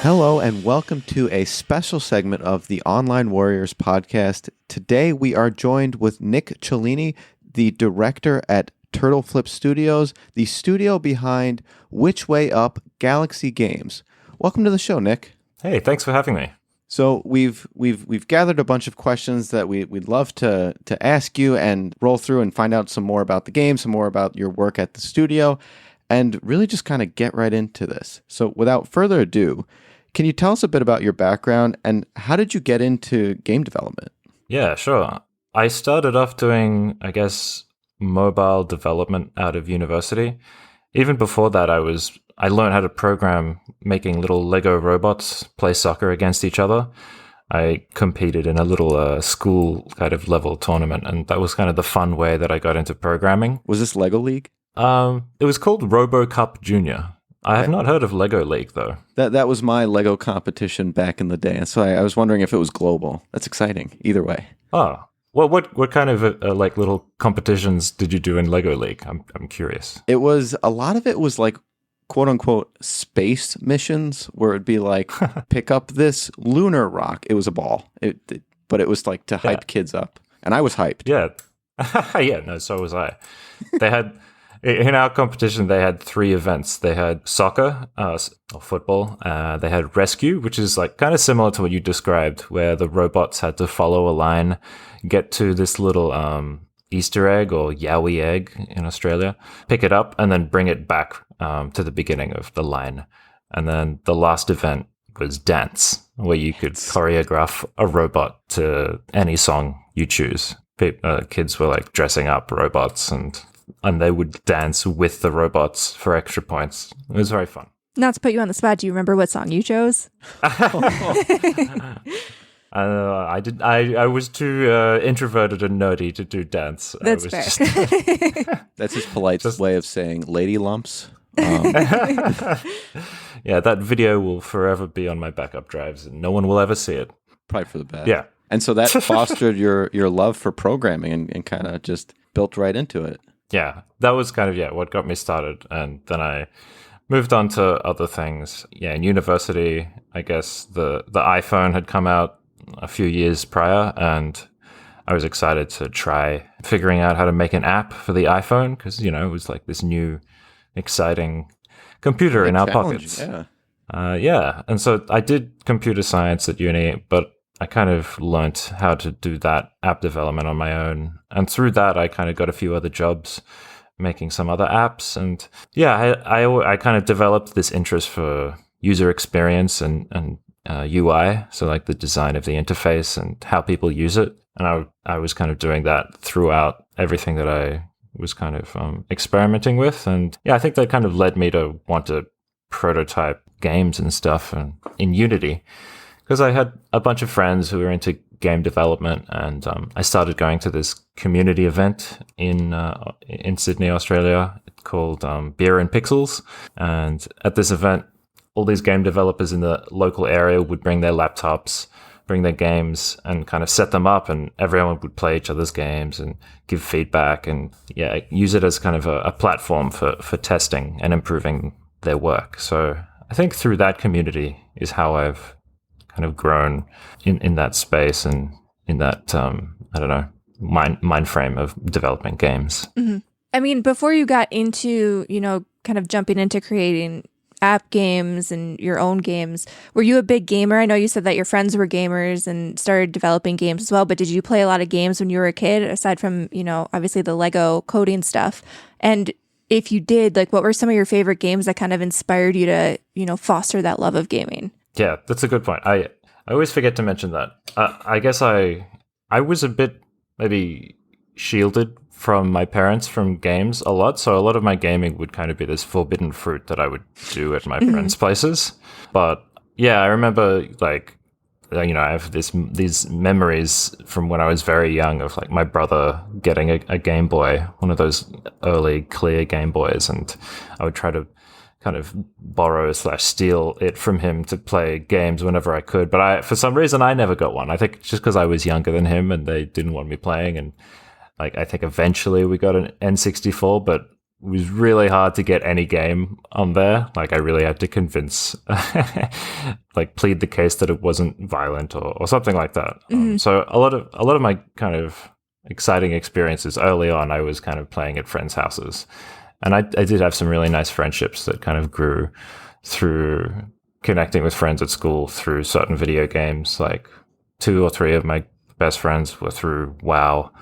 Hello and welcome to a special segment of the Online Warriors podcast. Today we are joined with Nick Cellini, the director at Turtle Flip Studios, the studio behind Which Way Up Galaxy Games. Welcome to the show, Nick. Hey, thanks for having me. So we've gathered a bunch of questions that we'd love to ask you and roll through and find out some more about the game, some more about your work at the studio, and really just kind of get right into this. So without further ado, can you tell us a bit about your background and how did you get into game development? Yeah, sure. I started off doing, mobile development out of university. Even before that, I learned how to program, making little Lego robots play soccer against each other. I competed in a little school kind of level tournament, and that was kind of the fun way that I got into programming. Was this Lego League? It was called RoboCup Junior. I have not heard of Lego League, though. That was my Lego competition back in the day, and so I was wondering if it was global. That's exciting, either way. Oh, well, what kind of little competitions did you do in Lego League? I'm curious. A lot of it was like quote unquote space missions, where it'd be like pick up this lunar rock. It was a ball, but it was like to hype kids up, and I was hyped. Yeah, yeah. No, so was I. They had. In our competition, they had 3 events. They had soccer, or football. They had rescue, which is like kind of similar to what you described, where the robots had to follow a line, get to this little Easter egg or Yowie egg in Australia, pick it up, and then bring it back to the beginning of the line. And then the last event was dance, where you could choreograph a robot to any song you choose. Kids were like dressing up robots and they would dance with the robots for extra points. It was very fun. Not to put you on the spot, do you remember what song you chose? I did. I was too introverted and nerdy to do dance. That's fair. That's his polite way of saying lady lumps. Yeah, that video will forever be on my backup drives, and no one will ever see it. Probably for the best. Yeah. And so that fostered your love for programming and kind of just built right into it. Yeah, that was kind of what got me started, and then I moved on to other things. Yeah, in university, I guess the iPhone had come out a few years prior, and I was excited to try figuring out how to make an app for the iPhone because it was like this new, exciting computer in our pockets. Yeah, and so I did computer science at uni, but I kind of learnt how to do that app development on my own. And through that, I kind of got a few other jobs making some other apps. And I kind of developed this interest for user experience and UI. So like the design of the interface and how people use it. And I was kind of doing that throughout everything that I was kind of experimenting with. And I think that kind of led me to want to prototype games and stuff in Unity. Because I had a bunch of friends who were into game development, and I started going to this community event in Sydney, Australia, called Beer and Pixels. And at this event, all these game developers in the local area would bring their laptops, bring their games, and kind of set them up, and everyone would play each other's games and give feedback, and use it as kind of a platform for testing and improving their work. So I think through that community is how I've kind of grown in that space and in that mind frame of developing games. Mm-hmm. I mean, before you got into kind of jumping into creating app games and your own games, were you a big gamer? I know you said that your friends were gamers and started developing games as well, but did you play a lot of games when you were a kid, aside from obviously the Lego coding stuff? And if you did, like, what were some of your favorite games that kind of inspired you to foster that love of gaming? Yeah, that's a good point. I always forget to mention that. I guess I was a bit maybe shielded from my parents from games a lot. So a lot of my gaming would kind of be this forbidden fruit that I would do at my friends' places. But yeah, I remember I have these memories from when I was very young of like my brother getting a Game Boy, one of those early clear Game Boys, and I would try to kind of borrow / steal it from him to play games whenever I could. But for some reason, I never got one. I think just because I was younger than him and they didn't want me playing. And I think eventually we got an N64, but was really hard to get any game on there. Like I really had to convince, like plead the case that it wasn't violent or something like that. So a lot of my kind of exciting experiences early on, I was kind of playing at friends' houses, and I did have some really nice friendships that kind of grew through connecting with friends at school through certain video games. Like 2 or 3 of my best friends were through WoW,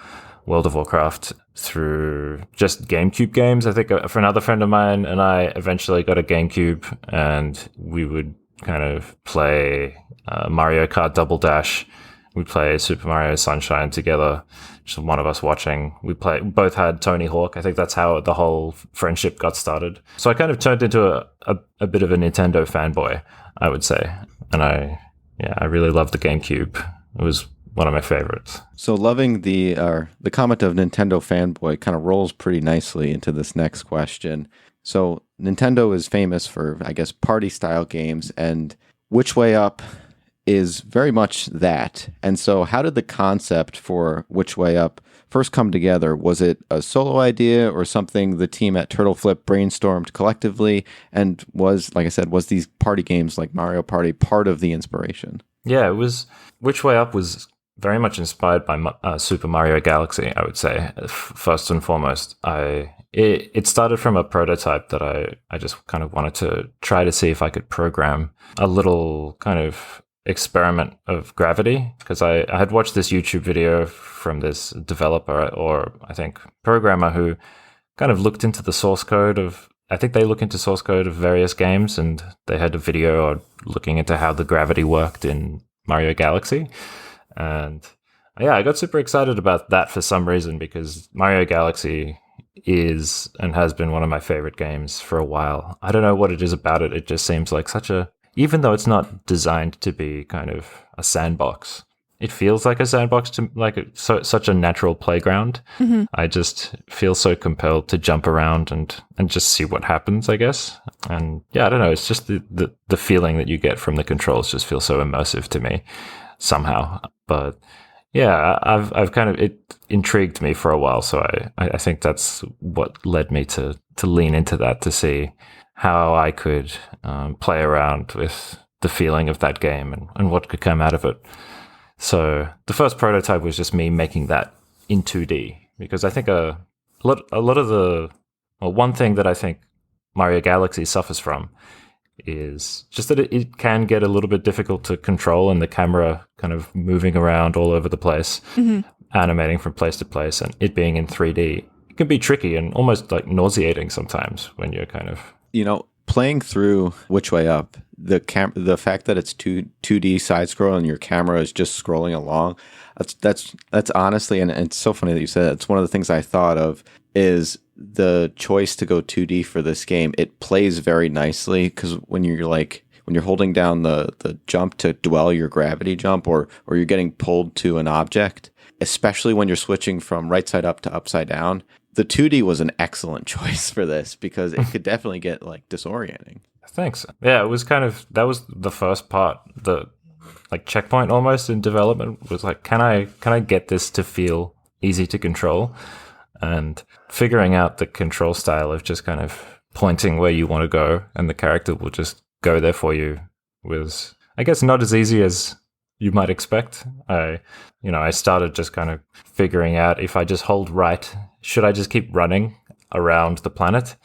World of Warcraft, through just GameCube games. I think for another friend of mine and I eventually got a GameCube, and we would kind of play Mario Kart Double Dash. We'd play Super Mario Sunshine together, just one of us watching. We both had Tony Hawk. I think that's how the whole friendship got started. So I kind of turned into a bit of a Nintendo fanboy, I would say. And I really loved the GameCube. It was one of my favorites. So loving the comment of Nintendo fanboy kind of rolls pretty nicely into this next question. So Nintendo is famous for, I guess, party style games, and Which Way Up is very much that. And so how did the concept for Which Way Up first come together? Was it a solo idea or something the team at Turtle Flip brainstormed collectively? And was, like I said, was these party games like Mario Party part of the inspiration? Yeah, it was. Which Way Up was very much inspired by Super Mario Galaxy, I would say, first and foremost. It started from a prototype that I just kind of wanted to try to see if I could program a little kind of experiment of gravity, because I had watched this YouTube video from this developer, or I think programmer, who kind of looked into the source code of, I think they look into source code of various games, and they had a video looking into how the gravity worked in Mario Galaxy. And yeah, I got super excited about that for some reason, because Mario Galaxy is and has been one of my favorite games for a while. I don't know what it is about it. It just seems like even though it's not designed to be kind of a sandbox, it feels like a sandbox, to like such a natural playground. Mm-hmm. I just feel so compelled to jump around and just see what happens, I guess. And yeah, I don't know. It's just the feeling that you get from the controls just feels so immersive to me somehow. But yeah, I've kind of, it intrigued me for a while. So I think that's what led me to lean into that, to see how I could play around with the feeling of that game and what could come out of it. So the first prototype was just me making that in 2D, because I think a lot of one thing that I think Mario Galaxy suffers from is just that it can get a little bit difficult to control, and the camera kind of moving around all over the place, animating from place to place, and it being in 3D, it can be tricky and almost like nauseating sometimes when you're kind of... Playing through Which Way Up, the fact that it's 2D side scroll and your camera is just scrolling along, that's honestly, and it's so funny that you said that. It's one of the things I thought of is the choice to go 2D for this game. It plays very nicely, because when you're holding down the jump to dwell your gravity jump, or you're getting pulled to an object, especially when you're switching from right side up to upside down, the 2D was an excellent choice for this, because it could definitely get like disorienting. Thanks. Yeah, it was that was the first part, the like checkpoint almost in development, was like, can I get this to feel easy to control? And figuring out the control style of just kind of pointing where you want to go and the character will just go there for you was, I guess, not as easy as you might expect. I started just kind of figuring out, if I just hold right, should I just keep running around the planet?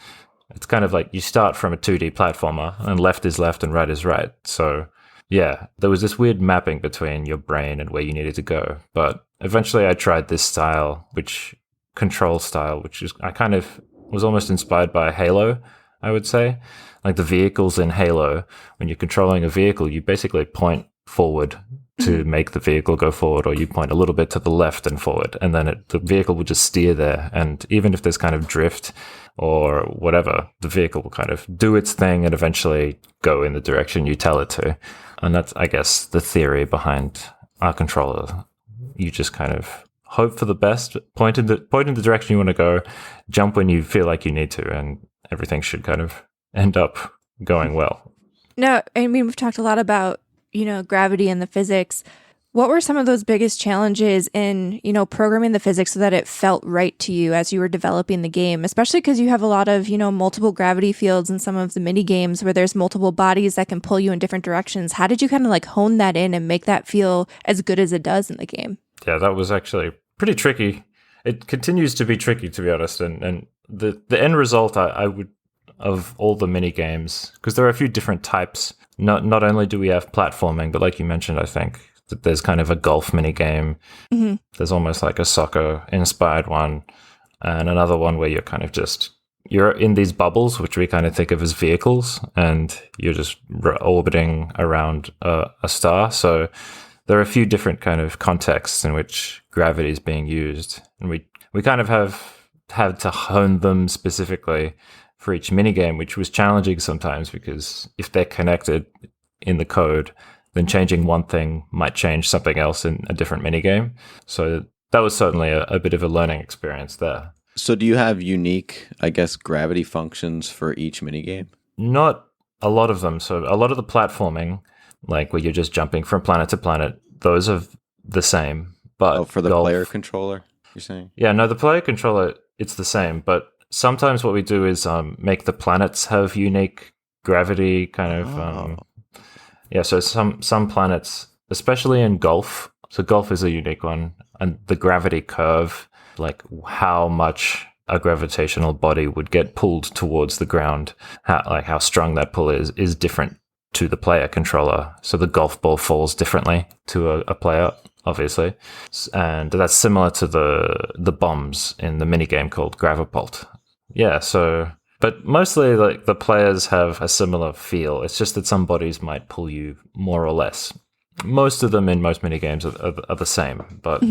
It's kind of like you start from a 2D platformer and left is left and right is right. So yeah, there was this weird mapping between your brain and where you needed to go. But eventually I tried this control style, which is, I kind of was almost inspired by Halo, I would say. Like the vehicles in Halo, when you're controlling a vehicle, you basically point forward to make the vehicle go forward, or you point a little bit to the left and forward, and then the vehicle will just steer there. And even if there's kind of drift or whatever, the vehicle will kind of do its thing and eventually go in the direction you tell it to. And that's, I guess, the theory behind our controller. You just kind of hope for the best, point in the direction you want to go, jump when you feel like you need to, and everything should kind of end up going well. No, I mean, we've talked a lot about, gravity and the physics. What were some of those biggest challenges in, programming the physics so that it felt right to you as you were developing the game? Especially because you have a lot of, multiple gravity fields in some of the mini games where there's multiple bodies that can pull you in different directions. How did you kind of like hone that in and make that feel as good as it does in the game? Yeah, that was actually pretty tricky. It continues to be tricky, to be honest. And the end result, I would, of all the mini games, because there are a few different types. Not only do we have platforming, but like you mentioned, I think that there's kind of a golf mini game. Mm-hmm. There's almost like a soccer inspired one, and another one where you're kind of you're in these bubbles, which we kind of think of as vehicles, and you're just orbiting around a star. So there are a few different kind of contexts in which gravity is being used, and we kind of have had to hone them specifically for each minigame, which was challenging sometimes because if they're connected in the code, then changing one thing might change something else in a different minigame. So that was certainly a bit of a learning experience there. So do you have unique, I guess, gravity functions for each minigame? Not a lot of them. So a lot of the platforming, like where you're just jumping from planet to planet, those are the same. But for the player controller, you're saying? Yeah, no, the player controller, it's the same. But sometimes what we do is make the planets have unique gravity kind of... Yeah, so some planets, especially in golf, so golf is a unique one, and the gravity curve, like how much a gravitational body would get pulled towards the ground, how strong that pull is different to the player controller. So the golf ball falls differently to a player, obviously, and that's similar to the bombs in the minigame called Gravipult. Yeah, so... But mostly, like, the players have a similar feel. It's just that some bodies might pull you more or less. Most of them in most minigames are the same, but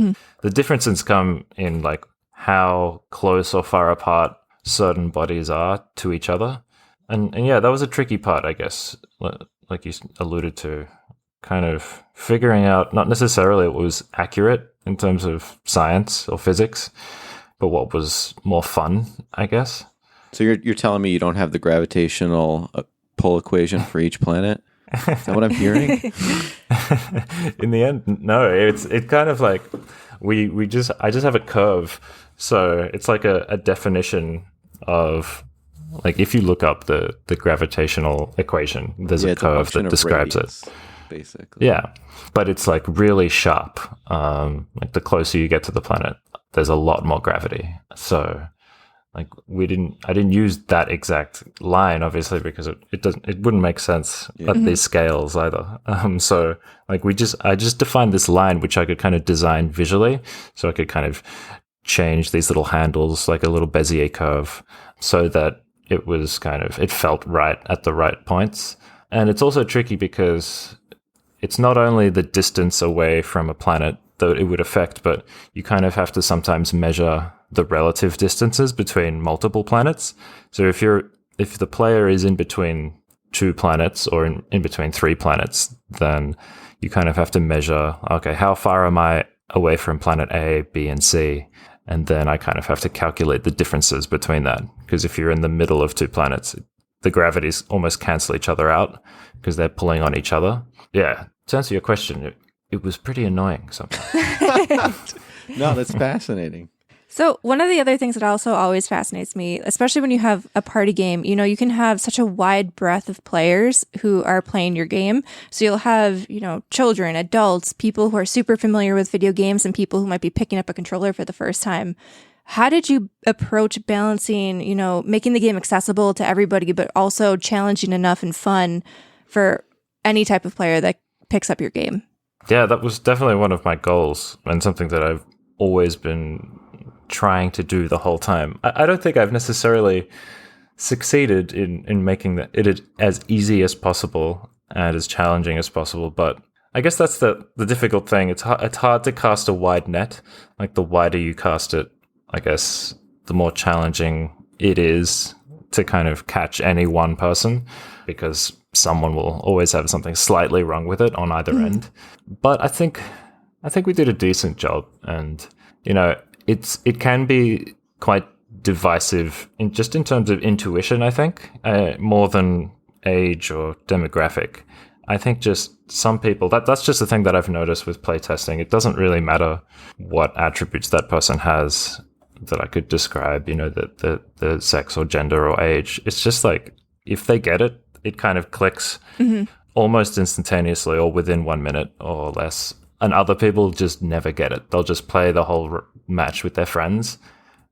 the differences come in, like, how close or far apart certain bodies are to each other. And yeah, that was a tricky part, I guess, like you alluded to, kind of figuring out not necessarily what was accurate in terms of science or physics, but what was more fun, I guess. So you're telling me you don't have the gravitational pull equation for each planet? Is that what I'm hearing? In the end, no. It kind of like I just have a curve. So it's like a definition of, like, if you look up the gravitational equation, there's a curve that describes radius, it. Basically. Yeah. But it's like really sharp. Like the closer you get to the planet, there's a lot more gravity. So like I didn't use that exact line, obviously, because it wouldn't make sense at these scales either. So like I just defined this line, which I could kind of design visually. So I could kind of change these little handles, like a little Bezier curve, so that it felt right at the right points. And it's also tricky because it's not only the distance away from a planet that it would affect, but you kind of have to sometimes measure the relative distances between multiple planets. So if the player is in between two planets or in between three planets, then you kind of have to measure, okay, how far am I away from planet A, B, and C? And then I kind of have to calculate the differences between that. Because if you're in the middle of two planets, the gravities almost cancel each other out because they're pulling on each other. Yeah, to answer your question, it was pretty annoying sometimes. No, that's fascinating. So one of the other things that also always fascinates me, especially when you have a party game, you can have such a wide breadth of players who are playing your game. So you'll have, children, adults, people who are super familiar with video games, and people who might be picking up a controller for the first time. How did you approach balancing, making the game accessible to everybody, but also challenging enough and fun for any type of player that picks up your game? Yeah, that was definitely one of my goals, and something that I've always been trying to do the whole time. I don't think I've necessarily succeeded in making it as easy as possible and as challenging as possible, but I guess that's the difficult thing. It's hard to cast a wide net. Like, the wider you cast it, I guess, the more challenging it is to kind of catch any one person, because someone will always have something slightly wrong with it on either end. But I think we did a decent job, and it can be quite divisive in terms of intuition, I think, more than age or demographic. I think just some people, that's just the thing that I've noticed with playtesting. It doesn't really matter what attributes that person has that I could describe, the sex or gender or age. It's just like, if they get it, it kind of clicks almost instantaneously or within 1 minute or less. And other people just never get it. They'll just play the whole match with their friends.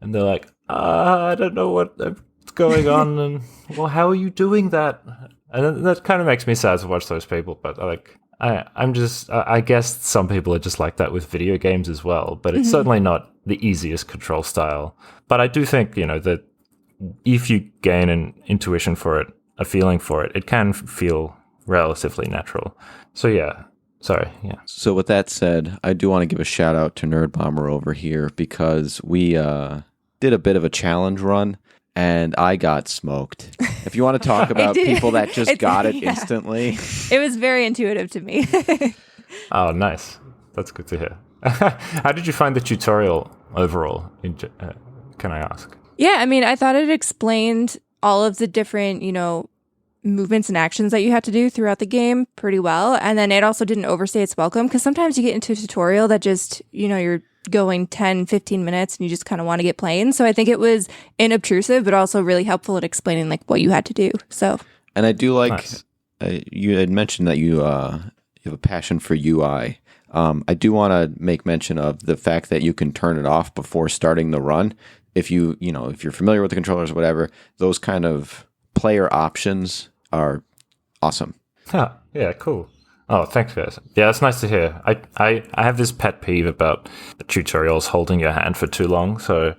And they're like, I don't know what's going on. And, well, how are you doing that? And that kind of makes me sad to watch those people. But I guess some people are just like that with video games as well. But it's certainly not the easiest control style. But I do think, that if you gain an intuition for it, a feeling for it, it can feel relatively natural. So yeah. Sorry, yeah. So with that said, I do want to give a shout out to Nerd Bomber over here because we did a bit of a challenge run and I got smoked. If you want to talk about people that just got it instantly. It was very intuitive to me. Oh, nice. That's good to hear. How did you find the tutorial overall? Can I ask? Yeah, I mean, I thought it explained all of the different, movements and actions that you have to do throughout the game pretty well. And then it also didn't overstay its welcome because sometimes you get into a tutorial that just, you're going 10, 15 minutes and you just kind of want to get playing. So I think it was inobtrusive, but also really helpful in explaining like what you had to do. So, and I do like, nice. You had mentioned that you have a passion for UI. I do want to make mention of the fact that you can turn it off before starting the run. If if you're familiar with the controllers or whatever, those kind of player options are awesome. Huh. Yeah, cool. Oh, thanks, guys. Yeah, that's nice to hear. I have this pet peeve about the tutorials holding your hand for too long. So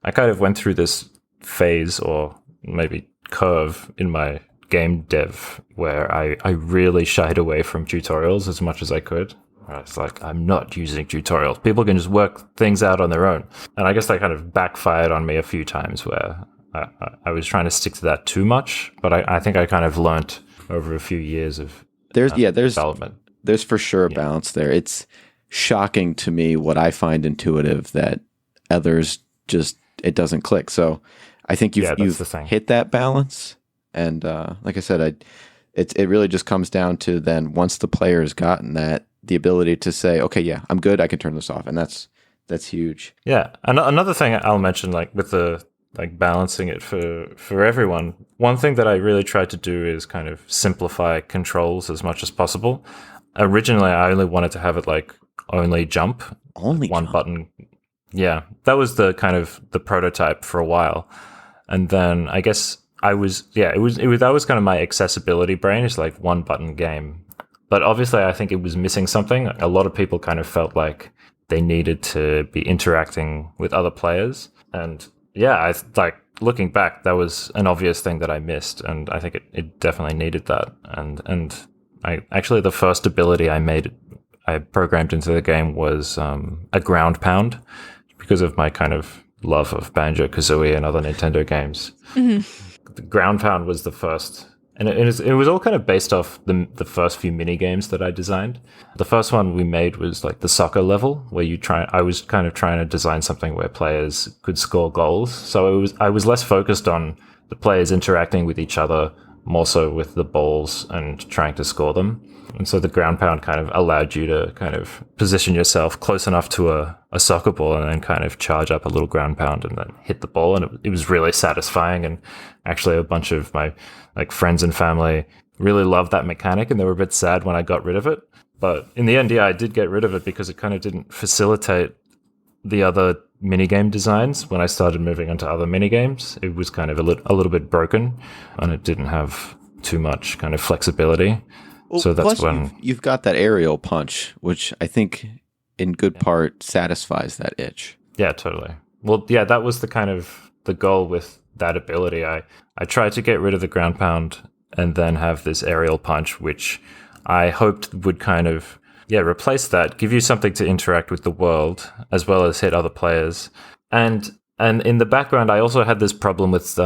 I kind of went through this phase or maybe curve in my game dev where I really shied away from tutorials as much as I could. It's like, I'm not using tutorials. People can just work things out on their own. And I guess that kind of backfired on me a few times where I was trying to stick to that too much, but I think I kind of learnt over a few years of development. There's for sure a balance there. It's shocking to me what I find intuitive that others just, it doesn't click. So I think you've hit that balance. And like I said, it really just comes down to then once the player has gotten that, the ability to say, okay, yeah, I'm good. I can turn this off. And that's huge. Yeah. Another thing I'll mention, like with the balancing it for everyone. One thing that I really tried to do is kind of simplify controls as much as possible. Originally, I only wanted to have it like only jump. Only one jump. Button. Yeah, that was the kind of the prototype for a while. And then I guess that was kind of my accessibility brain. It's like one button game. But obviously, I think it was missing something. A lot of people kind of felt like they needed to be interacting with other players. And yeah, looking back, that was an obvious thing that I missed, and I think it definitely needed that. And I actually, the first ability I programmed into the game was a ground pound because of my kind of love of Banjo-Kazooie and other Nintendo games. Mm-hmm. The ground pound was the first, and it was all kind of based off the first few mini games that I designed. The first one we made was like the soccer level, where I was kind of trying to design something where players could score goals. So I was less focused on the players interacting with each other, more so with the balls and trying to score them. And so the ground pound kind of allowed you to kind of position yourself close enough to a soccer ball and then kind of charge up a little ground pound and then hit the ball. And it was really satisfying. And actually a bunch of my friends and family really loved that mechanic, and they were a bit sad when I got rid of it. But in the end, yeah, I did get rid of it because it kind of didn't facilitate the other minigame designs. When I started moving on to other minigames, it was kind of a little bit broken, and it didn't have too much kind of flexibility. Well, so that's plus when you've got that aerial punch, which I think in good part satisfies that itch. Yeah, totally. Well, yeah, that was the kind of the goal with that ability. I tried to get rid of the ground pound and then have this aerial punch, which I hoped would kind of replace that, give you something to interact with the world as well as hit other players. And in the background, I also had this problem with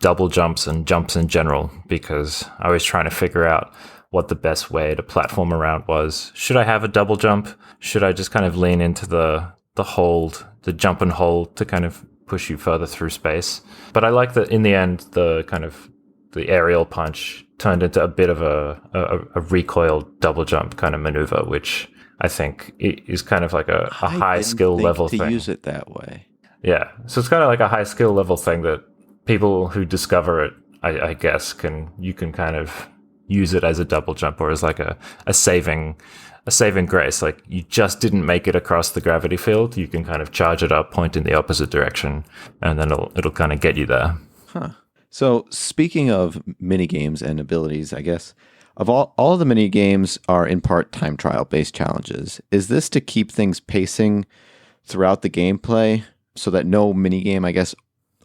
double jumps and jumps in general, because I was trying to figure out what the best way to platform around was. Should I have a double jump? Should I just kind of lean into the hold, the jump and hold to kind of push you further through space? But I like that in the end, the kind of the aerial punch turned into a bit of a recoil double jump kind of maneuver, which I think is kind of like a high skill level thing. To use it that way. Yeah, so it's kind of like a high skill level thing that people who discover it, I guess, you can kind of use it as a double jump or as like a saving grace. Like you just didn't make it across the gravity field. You can kind of charge it up, point in the opposite direction, and then it'll kind of get you there. Huh. So speaking of mini games and abilities, I guess of all of the mini games are in part time trial based challenges. Is this to keep things pacing throughout the gameplay so that no mini game, I guess,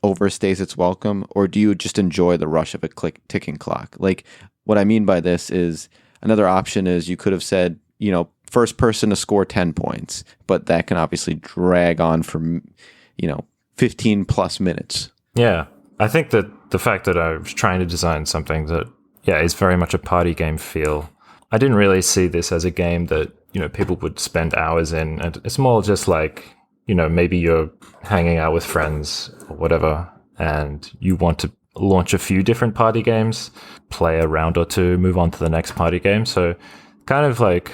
overstays its welcome, or do you just enjoy the rush of a ticking clock? Like what I mean by this is another option is you could have said, first person to score 10 points, but that can obviously drag on for 15 plus minutes. Yeah. I think that the fact that I was trying to design something that, is very much a party game feel. I didn't really see this as a game that, people would spend hours in. And it's more just like, maybe you're hanging out with friends or whatever, and you want to launch a few different party games, play a round or two, move on to the next party game. So kind of like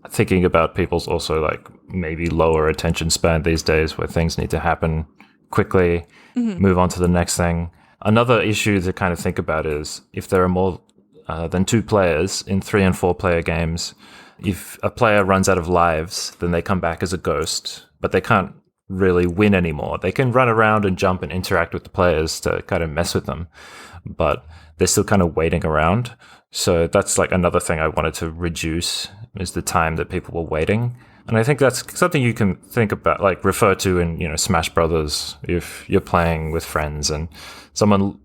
thinking about people's also like maybe lower attention span these days where things need to happen quickly, move on to the next thing. Another issue to kind of think about is if there are more than 2 players in 3 and 4 player games, if a player runs out of lives, then they come back as a ghost, but they can't really win anymore. They can run around and jump and interact with the players to kind of mess with them, but they're still kind of waiting around. So that's like another thing I wanted to reduce is the time that people were waiting. And I think that's something you can think about, like refer to in, Smash Brothers, if you're playing with friends and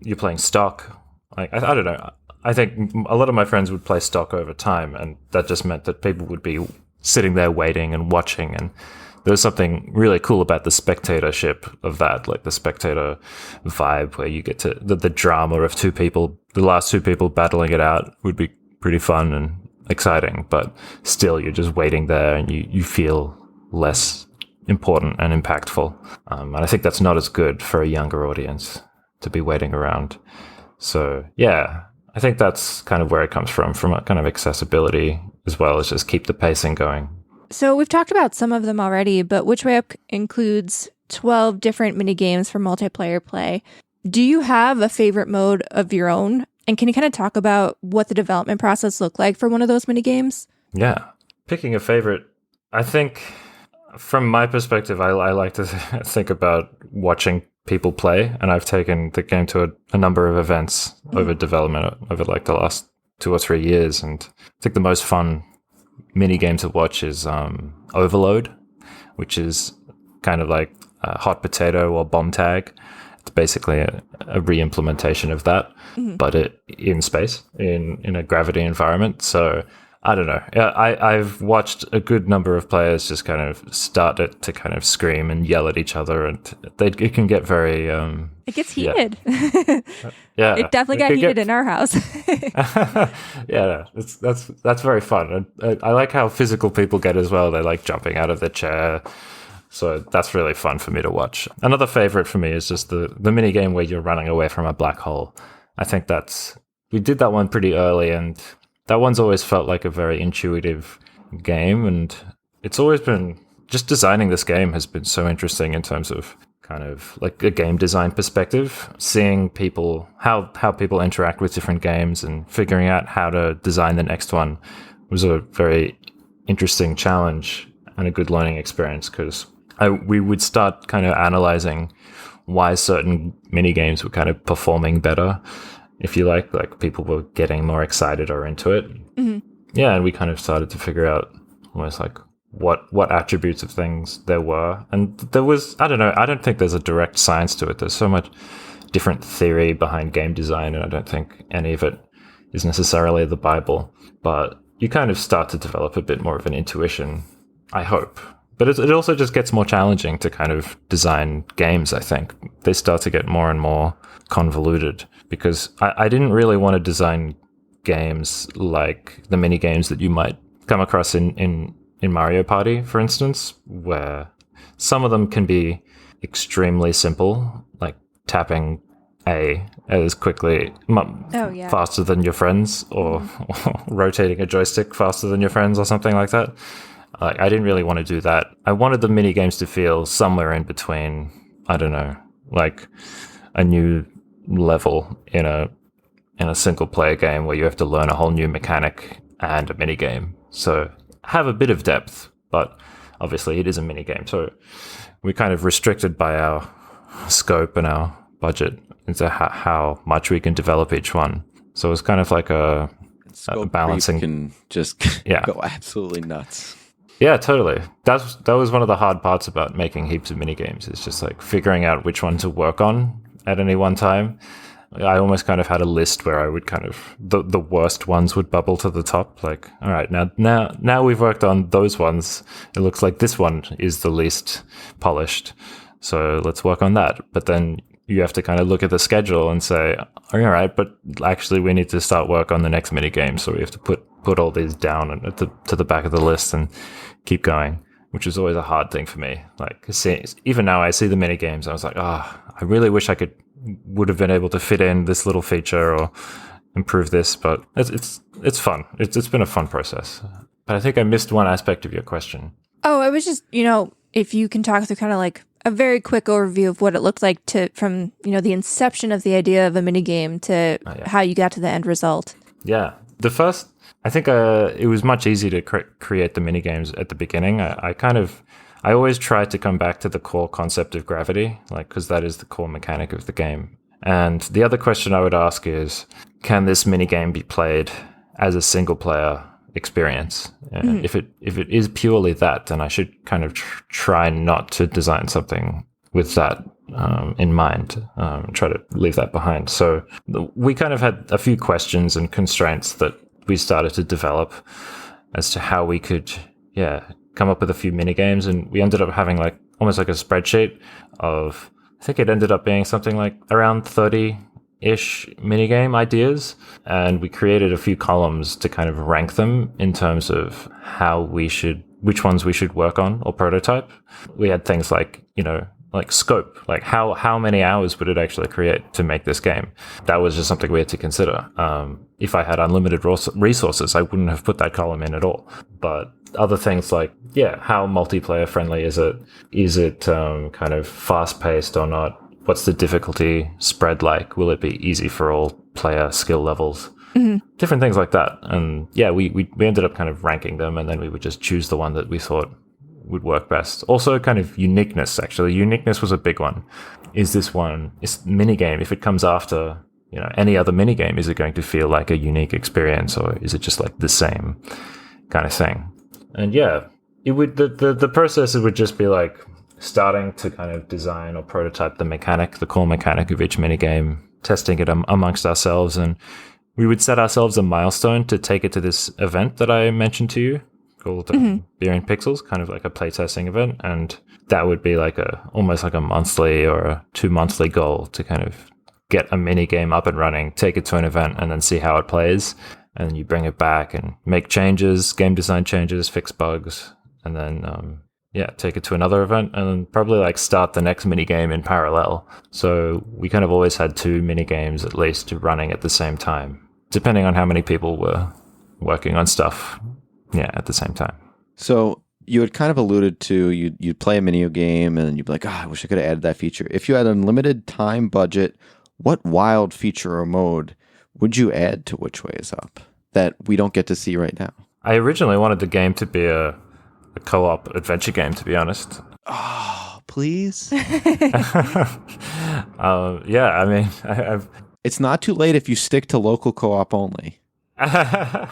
you're playing stock. Like, I don't know. I think a lot of my friends would play stock over time, and that just meant that people would be sitting there waiting and watching. And there's something really cool about the spectatorship of that, like the spectator vibe where you get to the drama of the last 2 people battling it out would be pretty fun and exciting, but still you're just waiting there and you feel less important and impactful. And I think that's not as good for a younger audience to be waiting around. So yeah, I think that's kind of where it comes from a kind of accessibility as well as just keep the pacing going. So we've talked about some of them already, but Which Way Up includes 12 different mini games for multiplayer play. Do you have a favorite mode of your own? And can you kind of talk about what the development process looked like for one of those mini games? Yeah. Picking a favorite, I think from my perspective, I like to think about watching people play. And I've taken the game to a number of events over development over like the last 2 or 3 years. And I think the most fun mini game to watch is Overload, which is kind of like Hot Potato or Bomb Tag. It's basically a re-implementation of that, but in space, in a gravity environment. So I don't know. I've watched a good number of players just kind of start it to kind of scream and yell at each other, and it can get very. It gets heated. Yeah, it definitely got heated in our house. Yeah, that's very fun. And I like how physical people get as well. They like jumping out of their chair. So that's really fun for me to watch. Another favorite for me is just the mini game where you're running away from a black hole. I think we did that one pretty early, and that one's always felt like a very intuitive game. And it's always been, just designing this game has been so interesting in terms of kind of like a game design perspective, seeing how people interact with different games and figuring out how to design the next one was a very interesting challenge and a good learning experience, because we would start kind of analyzing why certain mini games were kind of performing better, if you like people were getting more excited or into it. Mm-hmm. Yeah, and we kind of started to figure out almost like what attributes of things there were. And there was, I don't know, I don't think there's a direct science to it. There's so much different theory behind game design, and I don't think any of it is necessarily the Bible. But you kind of start to develop a bit more of an intuition, I hope. But it also just gets more challenging to kind of design games, I think. They start to get more and more convoluted, because I didn't really want to design games like the mini games that you might come across in Mario Party, for instance, where some of them can be extremely simple, like tapping A as quickly, faster than your friends, or rotating a joystick faster than your friends, or something like that. Like, I didn't really want to do that. I wanted the mini games to feel somewhere in between. I don't know, like a new level in a single player game where you have to learn a whole new mechanic and a mini game. So have a bit of depth, but obviously it is a mini game. So we're kind of restricted by our scope and our budget into how much we can develop each one. So it's kind of like a balancing. Can just go absolutely nuts. Yeah, totally. That was one of the hard parts about making heaps of mini games. It's just like figuring out which one to work on at any one time. I almost kind of had a list where I would kind of the worst ones would bubble to the top. Like, all right, now we've worked on those ones. It looks like this one is the least polished, so let's work on that. But then you have to kind of look at the schedule and say, all right, but actually we need to start work on the next mini game. So we have to put all these down and to the back of the list and keep going, which is always a hard thing for me. Like, even now I see the mini games, I was like, I really wish I would have been able to fit in this little feature or improve this, but it's fun. It's been a fun process. But I think I missed one aspect of your question. Oh, it was just, if you can talk through kind of like a very quick overview of what it looked like from the inception of the idea of a mini game to how you got to the end result. Yeah. The first, I think it was much easier to create the mini games at the beginning. I always try to come back to the core concept of gravity, like, because that is the core mechanic of the game. And the other question I would ask is, can this mini game be played as a single player experience? And if it is purely that, then I should kind of try not to design something with that in mind, try to leave that behind. So we kind of had a few questions and constraints that we started to develop as to how we could, come up with a few mini games, and we ended up having like almost like a spreadsheet of, I think it ended up being something like around 30-ish minigame ideas, and we created a few columns to kind of rank them in terms of which ones we should work on or prototype. We had things like, like scope, like how many hours would it actually create to make this game? That was just something we had to consider. If I had unlimited resources, I wouldn't have put that column in at all. But other things like, how multiplayer friendly is it? Is it kind of fast paced or not? What's the difficulty spread like? Will it be easy for all player skill levels? Mm-hmm. Different things like that. And we ended up kind of ranking them, and then we would just choose the one that we thought would work best. Also kind of uniqueness, actually. Uniqueness was a big one. Is this minigame, if it comes after, any other minigame, is it going to feel like a unique experience, or is it just like the same kind of thing? And it would, the process would just be like starting to kind of design or prototype the core mechanic of each minigame, testing it amongst ourselves, and we would set ourselves a milestone to take it to this event that I mentioned to you, called Beer and Pixels, kind of like a playtesting event. And that would be like almost like a monthly or a 2-monthly goal to kind of get a mini game up and running, take it to an event, and then see how it plays. And you bring it back and make changes, game design changes, fix bugs, and then take it to another event, and then probably like start the next mini game in parallel. So we kind of always had 2 mini games at least running at the same time, depending on how many people were working on stuff at the same time. So you had kind of alluded to you'd play a mini game and you'd be like, I wish I could have added that feature. If you had unlimited time budget, what wild feature or mode would you add to Which Way Is Up that we don't get to see right now? I originally wanted the game to be a co-op adventure game, to be honest. Oh, please? I mean, it's not too late if you stick to local co-op only. I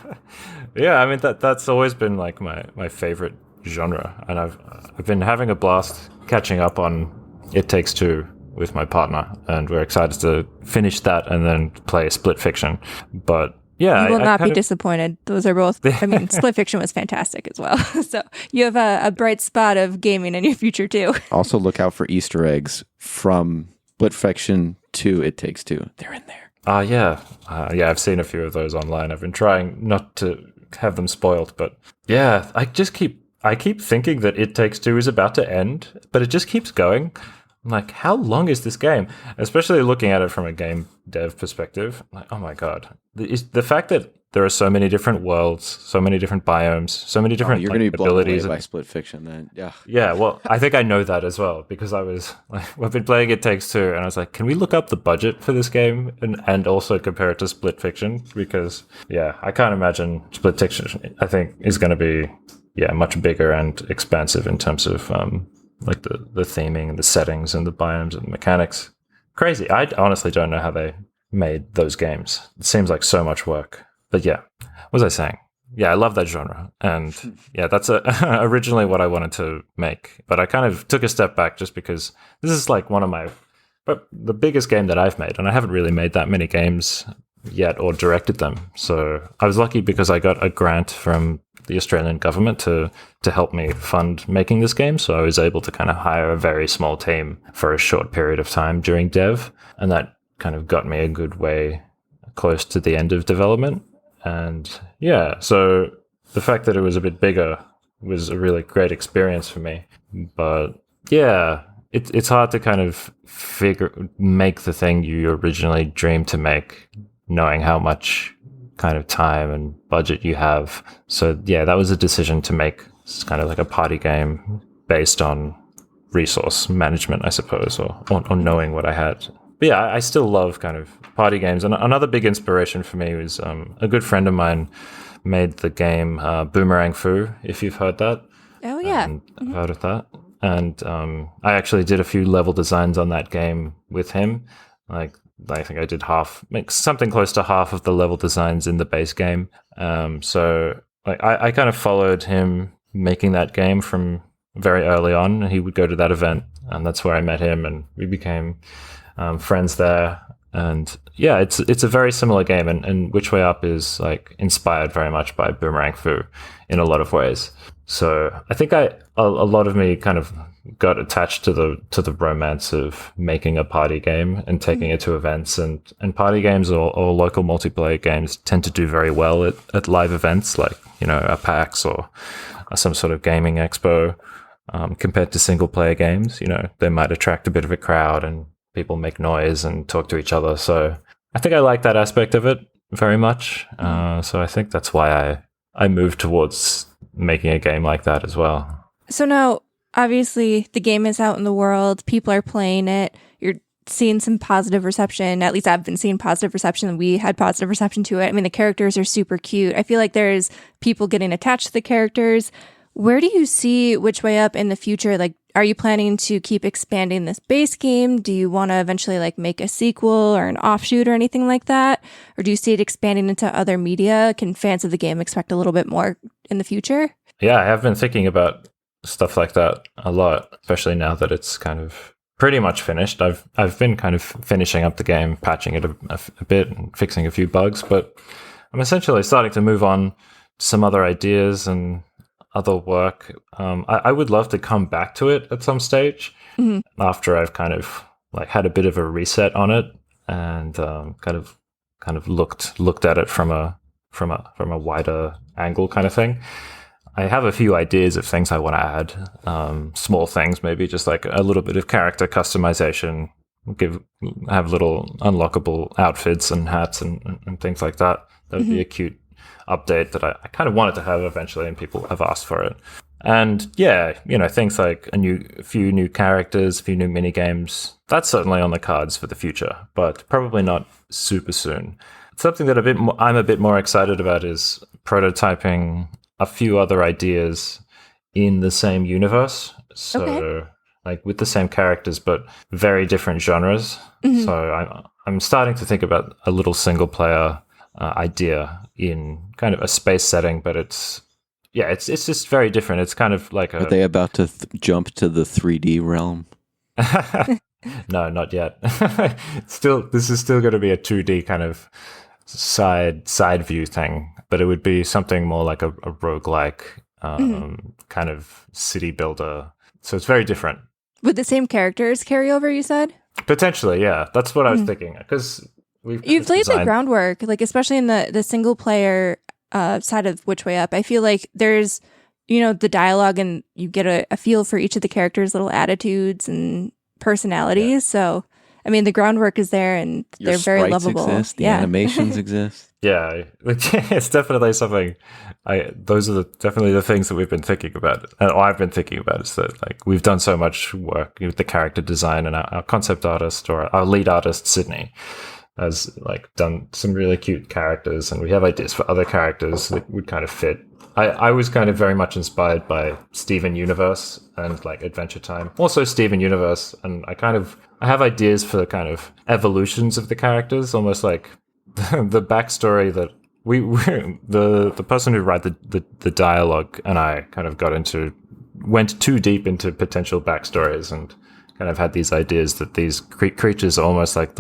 mean, that's always been like my favorite genre, and I've been having a blast catching up on It Takes Two with my partner, and we're excited to finish that and then play Split Fiction. But you will not be disappointed. Those are both, I mean, Split Fiction was fantastic as well. So you have a bright spot of gaming in your future too. Also look out for Easter eggs from Split Fiction to It Takes Two. They're in there. I've seen a few of those online. I've been trying not to have them spoiled, but I keep thinking that It Takes Two is about to end, but it just keeps going. I'm like, how long is this game? Especially looking at it from a game dev perspective. Like, oh my God. The fact that there are so many different worlds, so many different biomes, so many different You're going to be blown abilities. away by Split Fiction then. Yeah. Yeah, well, I think I know that as well because I was like, I've been playing It Takes Two, and I was like, can we look up the budget for this game and also compare it to Split Fiction? Because yeah, I can't imagine Split Fiction. I think is going to be much bigger and expansive in terms of like the theming and the settings and the biomes and the mechanics. Crazy. I honestly don't know how they made those games. It seems like so much work. But yeah, what was I saying? Yeah, I love that genre. And yeah, that's originally what I wanted to make. But I kind of took a step back just because this is like but the biggest game that I've made. And I haven't really made that many games yet or directed them. So I was lucky because I got a grant from the Australian government to help me fund making this game. So I was able to kind of hire a very small team for a short period of time during dev. And that kind of got me a good way close to the end of development. And yeah, so the fact that it was a bit bigger was a really great experience for me. But yeah, it's hard to kind of make the thing you originally dreamed to make, knowing how much kind of time and budget you have. So yeah, that was a decision to make. It's kind of like a party game based on resource management, I suppose, or knowing what I had. But yeah, I still love kind of party games. And another big inspiration for me was a good friend of mine made the game Boomerang Fu, if you've heard that. Oh, yeah. I've heard of that. And I actually did a few level designs on that game with him. Like, I think I did something close to half of the level designs in the base game. So like I kind of followed him making that game from very early on. He would go to that event, and that's where I met him, and we became friends there. And yeah, it's a very similar game, and Which Way Up is like inspired very much by Boomerang Fu in a lot of ways. So I think a lot of me kind of got attached to the romance of making a party game and taking it to events, and party games or local multiplayer games tend to do very well at live events like, you know, a PAX or some sort of gaming expo, compared to single player games. You know, they might attract a bit of a crowd and people make noise and talk to each other. So I think I like that aspect of it very much. So I think that's why I moved towards making a game like that as well. So now, obviously, the game is out in the world. People are playing it. You're seeing some positive reception. At least I've been seeing positive reception. We had positive reception to it. I mean, the characters are super cute. I feel like there's people getting attached to the characters. Where do you see Which Way Up in the future? Like, are you planning to keep expanding this base game? Do you want to eventually like make a sequel or an offshoot or anything like that? Or do you see it expanding into other media? Can fans of the game expect a little bit more in the future? Yeah, I have been thinking about stuff like that a lot, especially now that it's kind of pretty much finished. I've been kind of finishing up the game, patching it a bit and fixing a few bugs, but I'm essentially starting to move on to some other ideas and other work. I would love to come back to it at some stage after I've kind of like had a bit of a reset on it and kind of looked at it from a wider angle kind of thing. I have a few ideas of things I want to add, small things, maybe just like a little bit of character customization, have little unlockable outfits and hats and things like that. That would be a cute update that I kind of wanted to have eventually, and people have asked for it. And yeah, you know, things like a few new characters, a few new mini games. That's certainly on the cards for the future, but probably not super soon. Something that I'm a bit more excited about is prototyping a few other ideas in the same universe. So like with the same characters, but very different genres. So I'm starting to think about a little single player idea in kind of a space setting, but it's just very different. It's kind of like Are they about to jump to the 3D realm? No, not yet. This is still going to be a 2D kind of side view thing, but it would be something more like a roguelike kind of city builder. So it's very different. Would the same characters carry over, you said? Potentially, yeah. That's what I was thinking. Because you've laid the groundwork, like especially in the single player side of Which Way Up. I feel like there's, you know, the dialogue and you get a feel for each of the characters' little attitudes and personalities. So, I mean, the groundwork is there, and Your they're very sprites lovable. exist, the animations exist. Yeah, it's definitely something. Those are definitely the things that we've been thinking about, and I've been thinking about. Is that like we've done so much work with the character design, and our concept artist or our lead artist Sydney has like done some really cute characters, and we have ideas for other characters that would kind of fit. I was kind of very much inspired by Steven Universe and like Adventure Time, also Steven Universe, and I have ideas for the kind of evolutions of the characters, almost like the backstory that the person who wrote the dialogue and I kind of went too deep into potential backstories and kind of had these ideas that these creatures are almost like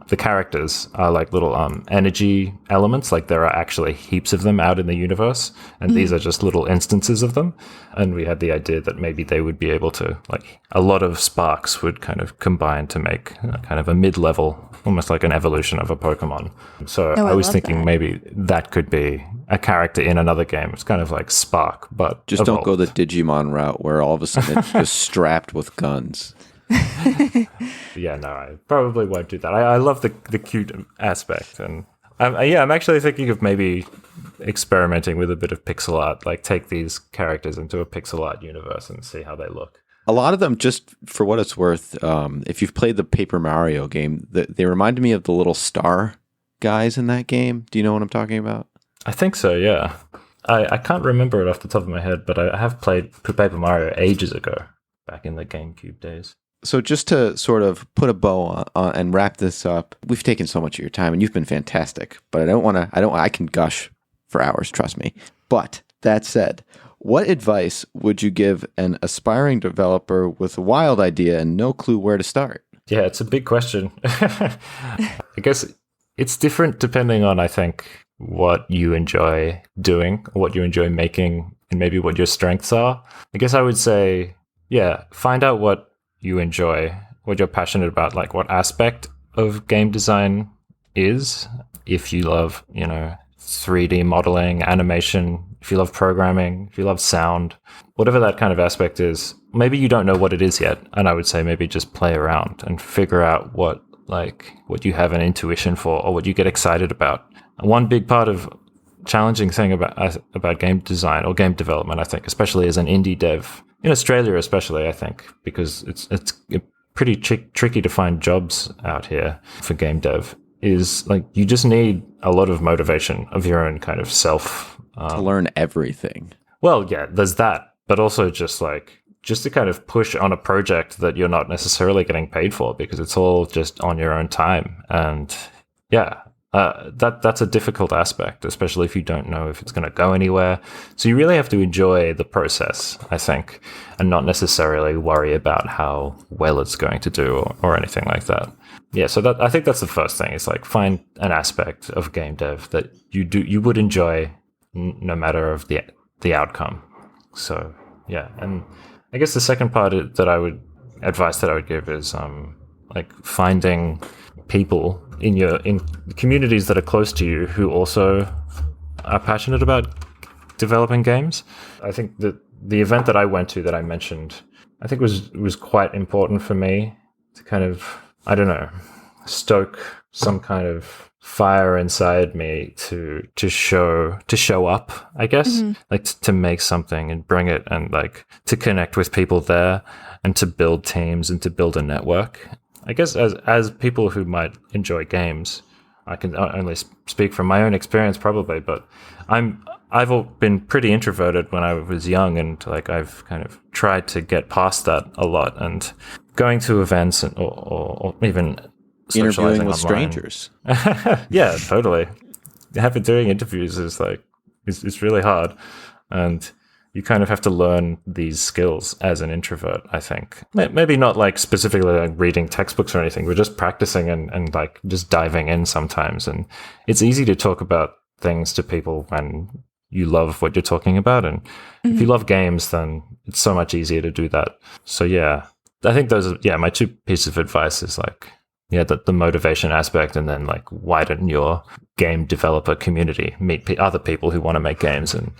the characters are like little energy elements, like there are actually heaps of them out in the universe, and these are just little instances of them. And we had the idea that maybe they would be able to, like, a lot of sparks would kind of combine to make kind of a mid-level, almost like an evolution of a Pokemon. So I was thinking maybe that could be a character in another game. It's kind of like Spark, but Just evolved. don't go the Digimon route where all of a sudden it's just strapped with guns. Yeah, no, I probably won't do that. I love the cute aspect, and I'm actually thinking of maybe experimenting with a bit of pixel art, like take these characters into a pixel art universe and see how they look. A lot of them, just for what it's worth, if you've played the Paper Mario game, they reminded me of the little star guys in that game. Do you know what I'm talking about? I think so, yeah. I can't remember it off the top of my head, but I have played Paper Mario ages ago, back in the GameCube days. So just to sort of put a bow on and wrap this up, we've taken so much of your time and you've been fantastic, but I can gush for hours, trust me. But that said, what advice would you give an aspiring developer with a wild idea and no clue where to start? Yeah, it's a big question. I guess it's different depending on, I think, what you enjoy doing, or what you enjoy making, and maybe what your strengths are. I guess I would say, yeah, find out what you enjoy, what you're passionate about, like what aspect of game design is. If you love, 3D modeling, animation, if you love programming, if you love sound, whatever that kind of aspect is, maybe you don't know what it is yet. And I would say maybe just play around and figure out what you have an intuition for or what you get excited about. One big part of challenging thing about game design or game development, I think, especially as an indie dev, in Australia especially, I think, because it's pretty tricky to find jobs out here for game dev, is like you just need a lot of motivation of your own kind of self. To learn everything. Well, yeah, there's that, but also just to kind of push on a project that you're not necessarily getting paid for because it's all just on your own time. And yeah, that's a difficult aspect, especially if you don't know if it's going to go anywhere. So you really have to enjoy the process, I think, and not necessarily worry about how well it's going to do or anything like that. Yeah, so I think that's the first thing. It's like find an aspect of game dev that you would enjoy no matter of the outcome. So yeah, and I guess the second part advice that I would give is like finding people in communities that are close to you who also are passionate about developing games. I think that the event that I went to that I mentioned, I think was quite important for me to kind of, I don't know, stoke some kind of fire inside me to show up, I guess, like to make something and bring it and like to connect with people there and to build teams and to build a network. I guess as people who might enjoy games, I can only speak from my own experience probably, but I've been pretty introverted when I was young, and like I've kind of tried to get past that a lot, and going to events or even socializing interviewing with online. strangers. Yeah, totally. Doing interviews is it's really hard, and you kind of have to learn these skills as an introvert, I think. Maybe not like specifically like reading textbooks or anything. We're just practicing and like just diving in sometimes. And it's easy to talk about things to people when you love what you're talking about. And if you love games, then it's so much easier to do that. So yeah, I think those are, my two pieces of advice is like, the motivation aspect, and then like widen your game developer community, meet other people who want to make games, and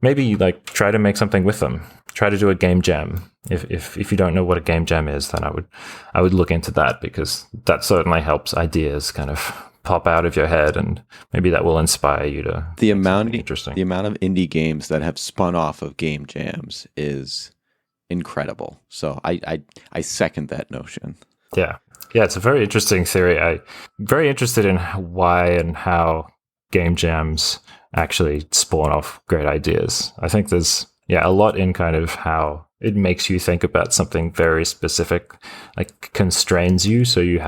maybe like try to make something with them. try to do a game jam. If you don't know what a game jam is, then I would look into that, because that certainly helps ideas kind of pop out of your head, and maybe that will inspire you to the amount interesting. The amount of indie games that have spun off of game jams is incredible. So I second that notion. Yeah, it's a very interesting theory. I'm very interested in why and how game jams actually spawn off great ideas. I think there's a lot in kind of how it makes you think about something very specific, like constrains you. So you're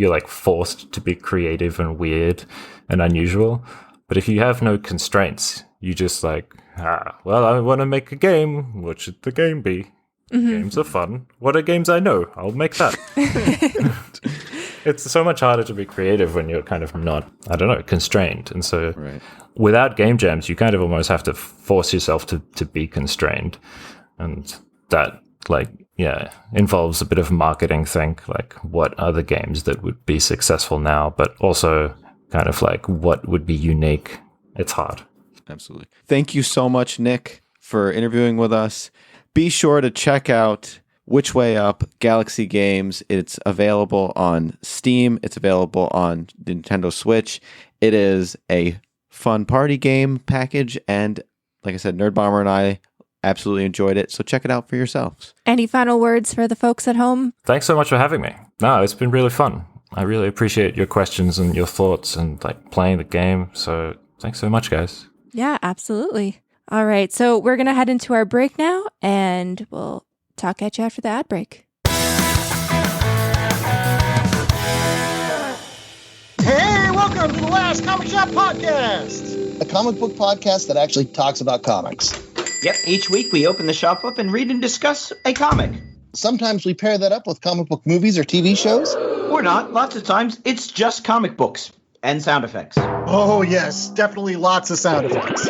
like forced to be creative and weird and unusual. But if you have no constraints, you just like, well, I want to make a game. What should the game be? Games are fun. What are games I know? I'll make that. It's so much harder to be creative when you're kind of not, constrained. And so without game jams, you kind of almost have to force yourself to be constrained. And that, involves a bit of marketing think, like what are the games that would be successful now, but also kind of like what would be unique. It's hard. Absolutely. Thank you so much, Nick, for interviewing with us. Be sure to check out Which Way Up Galaxy Games. It's available on Steam. It's available on Nintendo Switch. It is a fun party game package, and like I said, Nerd Bomber and I absolutely enjoyed it, so check it out for yourselves. Any final words for the folks at home? Thanks so much for having me. No, it's been really fun. I really appreciate your questions and your thoughts and like playing the game. So thanks so much, guys. Yeah, absolutely. All right, so we're going to head into our break now, and we'll talk at you after the ad break. Hey, welcome to the Last Comic Shop Podcast, a comic book podcast that actually talks about comics. Yep, each week we open the shop up and read and discuss a comic. Sometimes we pair that up with comic book movies or TV shows. Or not. Lots of times it's just comic books and sound effects. Oh, yes, definitely lots of sound effects.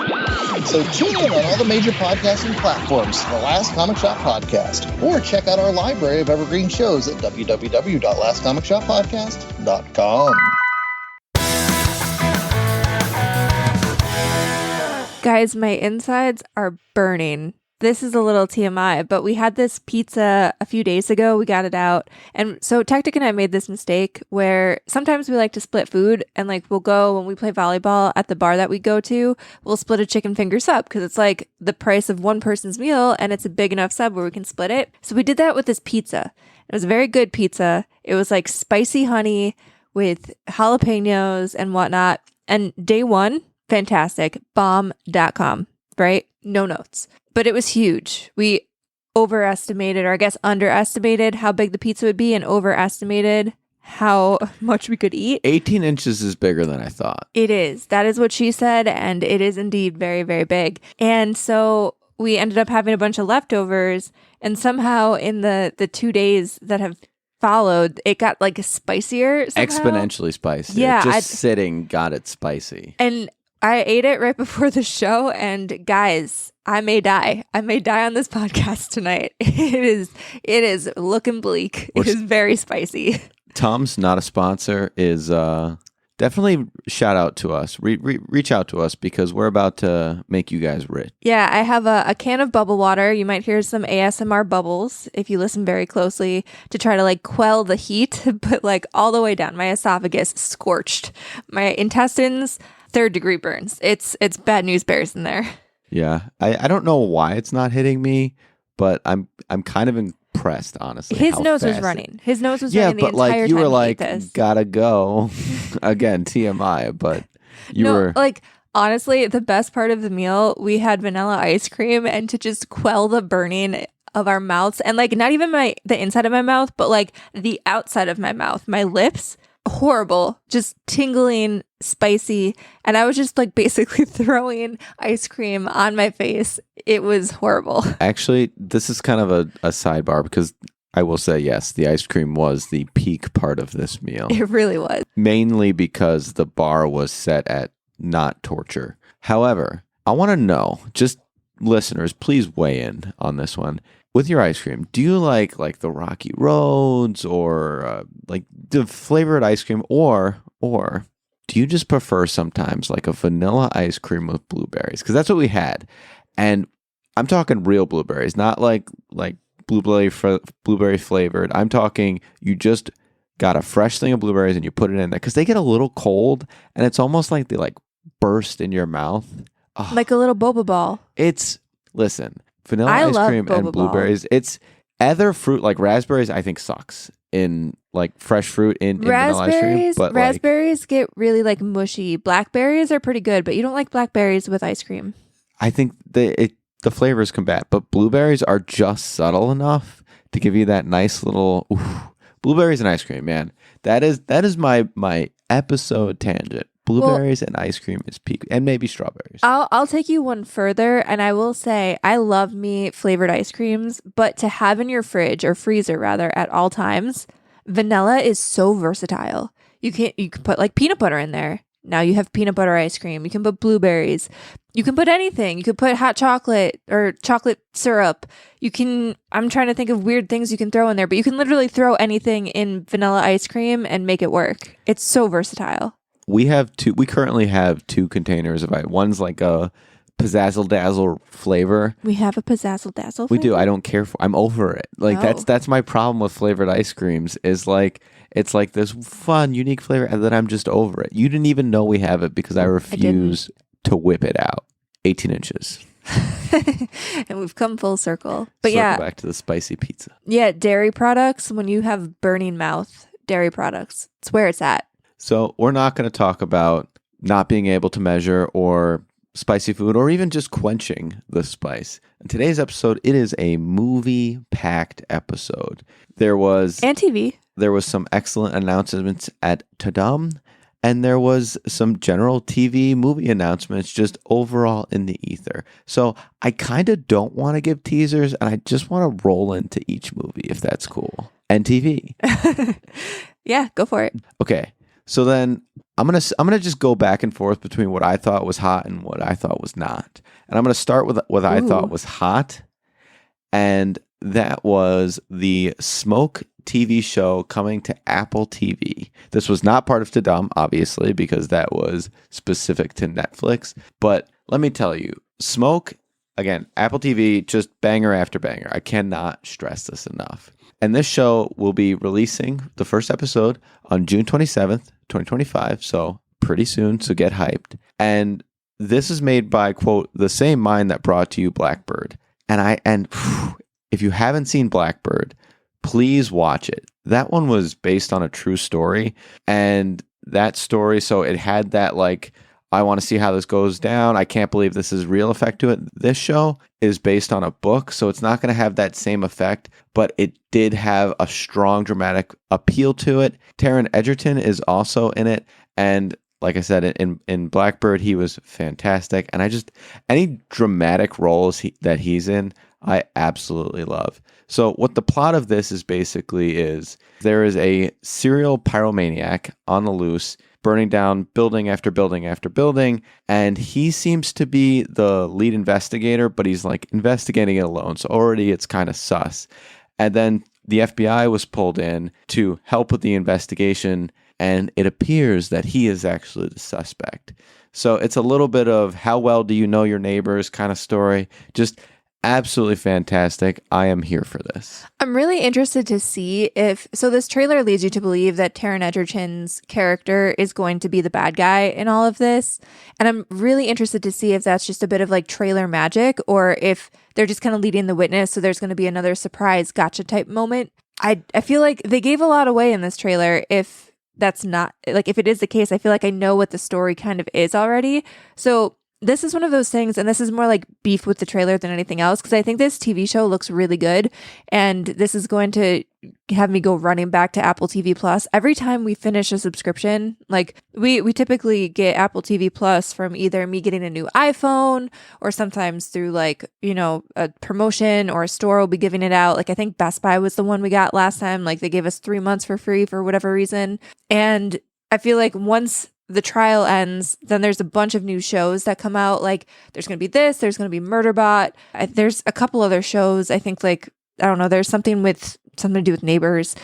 So tune in on all the major podcasting platforms for the Last Comic Shop Podcast, or check out our library of evergreen shows at www.lastcomicshoppodcast.com. Guys, my insides are burning. This is a little TMI, but we had this pizza a few days ago. We got it out. And so Tactic and I made this mistake where sometimes we like to split food, and like we'll go when we play volleyball at the bar that we go to, we'll split a chicken finger sub because it's like the price of one person's meal and it's a big enough sub where we can split it. So we did that with this pizza. It was a very good pizza. It was like spicy honey with jalapenos and whatnot. And day one, fantastic. Bomb.com, right? No notes. But it was huge. We overestimated, or I guess underestimated how big the pizza would be, and overestimated how much we could eat. 18 inches is bigger than I thought. It is. That is what she said, and it is indeed very, very big. And so we ended up having a bunch of leftovers, and somehow in the 2 days that have followed, it got like spicier somehow. Exponentially spicy. Yeah, Just sitting got it spicy. And I ate it right before the show, and guys, I may die. I may die on this podcast tonight. It is looking bleak. It is very spicy. Tom's not a sponsor. Is definitely shout out to us. Reach out to us because we're about to make you guys rich. Yeah, I have a can of bubble water. You might hear some ASMR bubbles if you listen very closely to try to like quell the heat, but like all the way down. My esophagus scorched. My intestines, 3rd-degree burns. It's bad news bears in there. Yeah, I don't know why it's not hitting me, but I'm kind of impressed, honestly. His nose was running. His nose was running the entire like you time were he like, ate this. gotta go. Again, TMI, but you were like honestly, the best part of the meal, we had vanilla ice cream, and to just quell the burning of our mouths, and like not even the inside of my mouth, but like the outside of my mouth, my lips. Horrible, just tingling, spicy, and I was just like basically throwing ice cream on my face. It was horrible. Actually, this is kind of a sidebar because I will say yes, the ice cream was the peak part of this meal. It really was. Mainly because the bar was set at not torture. However, I want to know, just listeners, please weigh in on this one. With your ice cream, do you like the Rocky Roads or like the flavored ice cream, or do you just prefer sometimes like a vanilla ice cream with blueberries? Because that's what we had, and I'm talking real blueberries, not like blueberry flavored. I'm talking you just got a fresh thing of blueberries and you put it in there because they get a little cold and it's almost like they like burst in your mouth. Oh, Like a little boba ball. Listen, vanilla I ice love cream boba and blueberries. It's other fruit like raspberries. I think sucks in like fresh fruit in vanilla ice cream. But raspberries get really like mushy. Blackberries are pretty good, but you don't like blackberries with ice cream. I think the flavors combat, but blueberries are just subtle enough to give you that nice little blueberries and ice cream, man. That is my episode tangent. Blueberries and ice cream is peak, and maybe strawberries. I'll take you one further, and I will say I love me flavored ice creams, but to have in your fridge or freezer rather at all times, vanilla is so versatile. You can put like peanut butter in there. Now you have peanut butter ice cream. You can put blueberries. You can put anything. You could put hot chocolate or chocolate syrup. I'm trying to think of weird things you can throw in there, but you can literally throw anything in vanilla ice cream and make it work. It's so versatile. We currently have 2 containers of it. One's like a Pizzazzle Dazzle flavor. We have a Pizzazzle Dazzle We flavor? do. I don't care I'm over it. Like that's my problem with flavored ice creams is like it's like this fun, unique flavor and then I'm just over it. You didn't even know we have it because I refuse to whip it out. 18 inches. And we've come full circle. But Circle back to the spicy pizza. Yeah, dairy products, when you have burning mouth, dairy products, it's where it's at. So we're not going to talk about not being able to measure or spicy food or even just quenching the spice. In today's episode, it is a movie-packed episode. And TV. There was some excellent announcements at Tadam, and there was some general TV movie announcements just overall in the ether. So I kind of don't want to give teasers, and I just want to roll into each movie, if that's cool. And TV. Yeah, go for it. Okay. So then I'm gonna just go back and forth between what I thought was hot and what I thought was not. And I'm gonna start with what I thought was hot, and that was the Smoke TV show coming to Apple TV. This was not part of Tadam, obviously, because that was specific to Netflix. But let me tell you, Smoke, again, Apple TV, just banger after banger. I cannot stress this enough. And this show will be releasing the first episode on June 27th, 2025. So pretty soon. So get hyped. And this is made by, quote, the same mind that brought to you Blackbird. And if you haven't seen Blackbird, please watch it. That one was based on a true story. And that story, so it had that like, I want to see how this goes down. I can't believe this is real effect to it. This show is based on a book, so it's not going to have that same effect, but it did have a strong dramatic appeal to it. Taron Egerton is also in it, and like I said, in Blackbird, he was fantastic. And any dramatic roles that he's in, I absolutely love. So what the plot of this is basically is there is a serial pyromaniac on the loose, burning down building after building after building. And he seems to be the lead investigator, but he's like investigating it alone. So already it's kind of sus. And then the FBI was pulled in to help with the investigation. And it appears that he is actually the suspect. So it's a little bit of how well do you know your neighbors kind of story. Just absolutely fantastic. I am here for this. I'm really interested to see so this trailer leads you to believe that Taron Egerton's character is going to be the bad guy in all of this. And I'm really interested to see if that's just a bit of like trailer magic or if they're just kind of leading the witness. So there's going to be another surprise gotcha type moment. I feel like they gave a lot away in this trailer. If that's not like, if it is the case, I feel like I know what the story kind of is already. So this is one of those things, and this is more like beef with the trailer than anything else, because I think this TV show looks really good, and this is going to have me go running back to Apple TV Plus. Every time we finish a subscription, like we typically get Apple TV Plus from either me getting a new iPhone or sometimes through like, you know, a promotion or a store will be giving it out. Like I think Best Buy was the one we got last time. Like they gave us 3 months for free for whatever reason. And I feel like once the trial ends, then there's a bunch of new shows that come out. Like there's going to be there's going to be Murderbot. There's a couple other shows. I think like, I don't know, there's something to do with Neighbors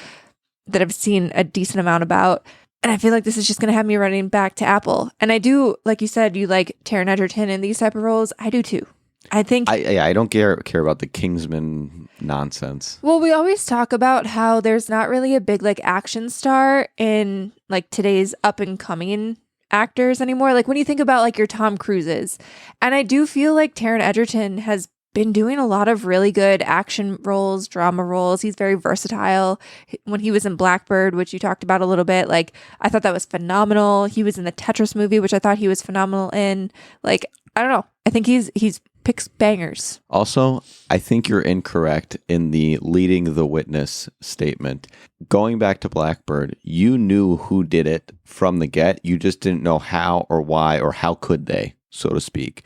that I've seen a decent amount about. And I feel like this is just going to have me running back to Apple. And I do, like you said, you like Taron Egerton in these type of roles. I do too. I think I don't care about the Kingsman nonsense. Well, we always talk about how there's not really a big like action star in like today's up and coming actors anymore. Like when you think about like your Tom Cruises, and I do feel like Taron Egerton has been doing a lot of really good action roles, drama roles. He's very versatile. When he was in Blackbird, which you talked about a little bit, like I thought that was phenomenal. He was in the Tetris movie, which I thought he was phenomenal in. Like I don't know. I think he's picks bangers. Also, I think you're incorrect in the leading the witness statement. Going back to Blackbird, you knew who did it from the get. You just didn't know how or why or how could they, so to speak.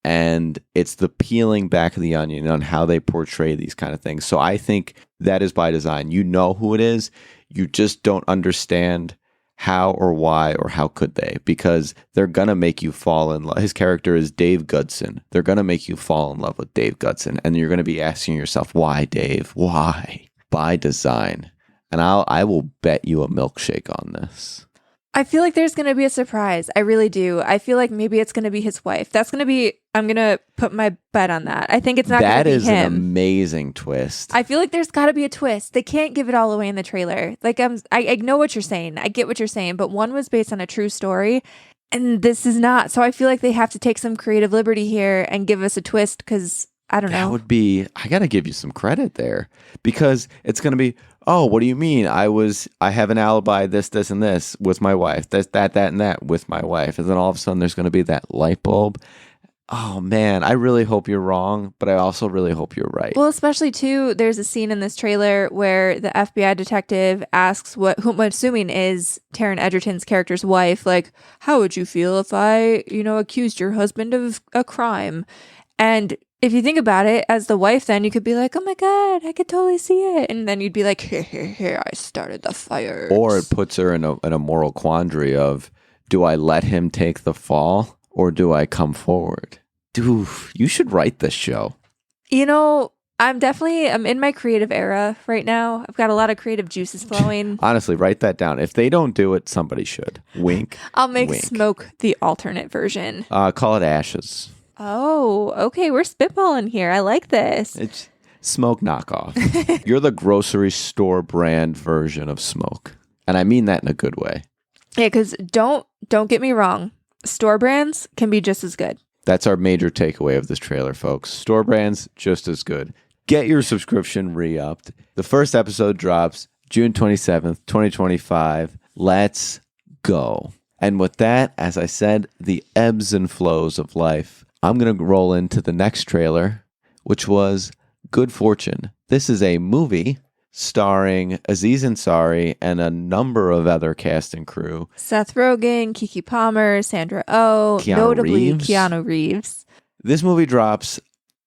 And it's the peeling back of the onion on how they portray these kind of things. So I think that is by design. You know who it is. You just don't understand how or why or how could they, because they're going to make you fall in love. His character is Dave Goodson. They're going to make you fall in love with Dave Goodson. And you're going to be asking yourself, why, Dave? Why? By design. And I will bet you a milkshake on this. I feel like there's going to be a surprise. I really do. I feel like maybe it's going to be his wife. That's going to be, I'm going to put my bet on that. I think it's not going to be him. That is an amazing twist. I feel like there's got to be a twist. They can't give it all away in the trailer. Like I know what you're saying. I get what you're saying, but one was based on a true story and this is not. So I feel like they have to take some creative liberty here and give us a twist because I don't know. That would be, I got to give you some credit there because it's going to be, oh, what do you mean? I have an alibi, this, and this with my wife, that, and that with my wife. And then all of a sudden there's going to be that light bulb. Oh man, I really hope you're wrong, but I also really hope you're right. Well, especially too, there's a scene in this trailer where the FBI detective asks whom I'm assuming is Taron Egerton's character's wife, like, how would you feel if I, accused your husband of a crime? And if you think about it, as the wife, then you could be like, oh my God, I could totally see it. And then you'd be like, here, I started the fire. Or it puts her in a moral quandary of, do I let him take the fall or do I come forward? Dude, you should write this show. I'm in my creative era right now. I've got a lot of creative juices flowing. Honestly, write that down. If they don't do it, somebody should. Wink. I'll make wink. Smoke the alternate version. Call it Ashes. Oh, okay. We're spitballing here. I like this. It's Smoke knockoff. You're the grocery store brand version of Smoke. And I mean that in a good way. Yeah, because don't get me wrong. Store brands can be just as good. That's our major takeaway of this trailer, folks. Store brands, just as good. Get your subscription re-upped. The first episode drops June 27th, 2025. Let's go. And with that, as I said, the ebbs and flows of life. I'm going to roll into the next trailer, which was Good Fortune. This is a movie starring Aziz Ansari and a number of other cast and crew. Seth Rogen, Keke Palmer, Sandra Oh, notably Keanu Reeves. This movie drops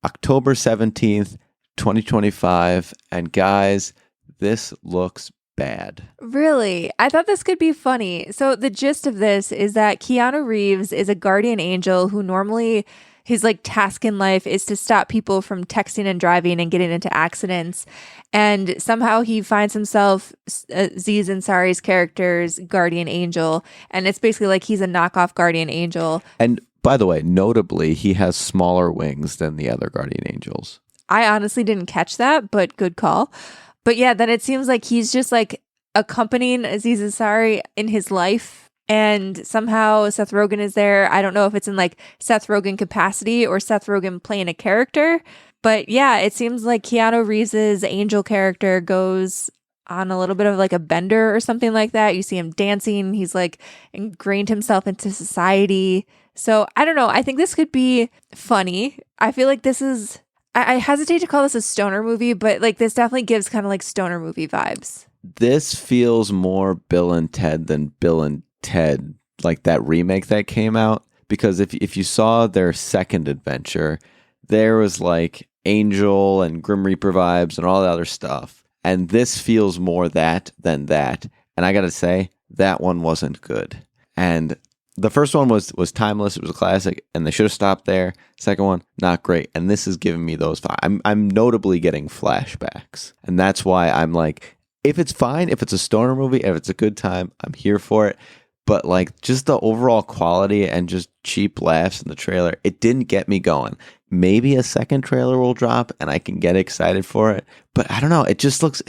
October 17th, 2025. And guys, this looks bad. Really? I thought this could be funny. So the gist of this is that Keanu Reeves is a guardian angel who normally his task in life is to stop people from texting and driving and getting into accidents. And somehow he finds himself Aziz Ansari's character's guardian angel. And it's basically like he's a knockoff guardian angel. And by the way, notably, he has smaller wings than the other guardian angels. I honestly didn't catch that, but good call. But yeah, then it seems like he's just accompanying Aziz Ansari in his life. And somehow Seth Rogen is there. I don't know if it's in Seth Rogen capacity or Seth Rogen playing a character. But yeah, it seems like Keanu Reeves' angel character goes on a little bit of a bender or something like that. You see him dancing. He's ingrained himself into society. So I don't know. I think this could be funny. I feel like this is... I hesitate to call this a stoner movie, but this definitely gives kind of stoner movie vibes. This feels more Bill and Ted than Bill and Ted, that remake that came out. Because if you saw their second adventure, there was Angel and Grim Reaper vibes and all that other stuff. And this feels more that than that. And I got to say, that one wasn't good. And the first one was timeless. It was a classic, and they should have stopped there. Second one, not great. And this is giving me those. I'm notably getting flashbacks, and that's why I'm if it's fine, if it's a stoner movie, if it's a good time, I'm here for it. But just the overall quality and just cheap laughs in the trailer, it didn't get me going. maybe a second trailer will drop and I can get excited for it. But I don't know. It just looks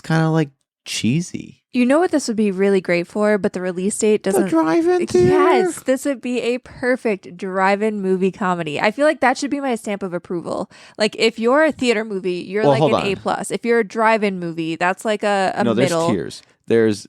kind of like cheesy. You know what this would be really great for, but the release date doesn't. The drive-in theater. Yes, this would be a perfect drive-in movie comedy. I feel like that should be my stamp of approval. Like if you're a theater movie, you're like an A+. If you're a drive-in movie, that's like a no, middle. There's tiers.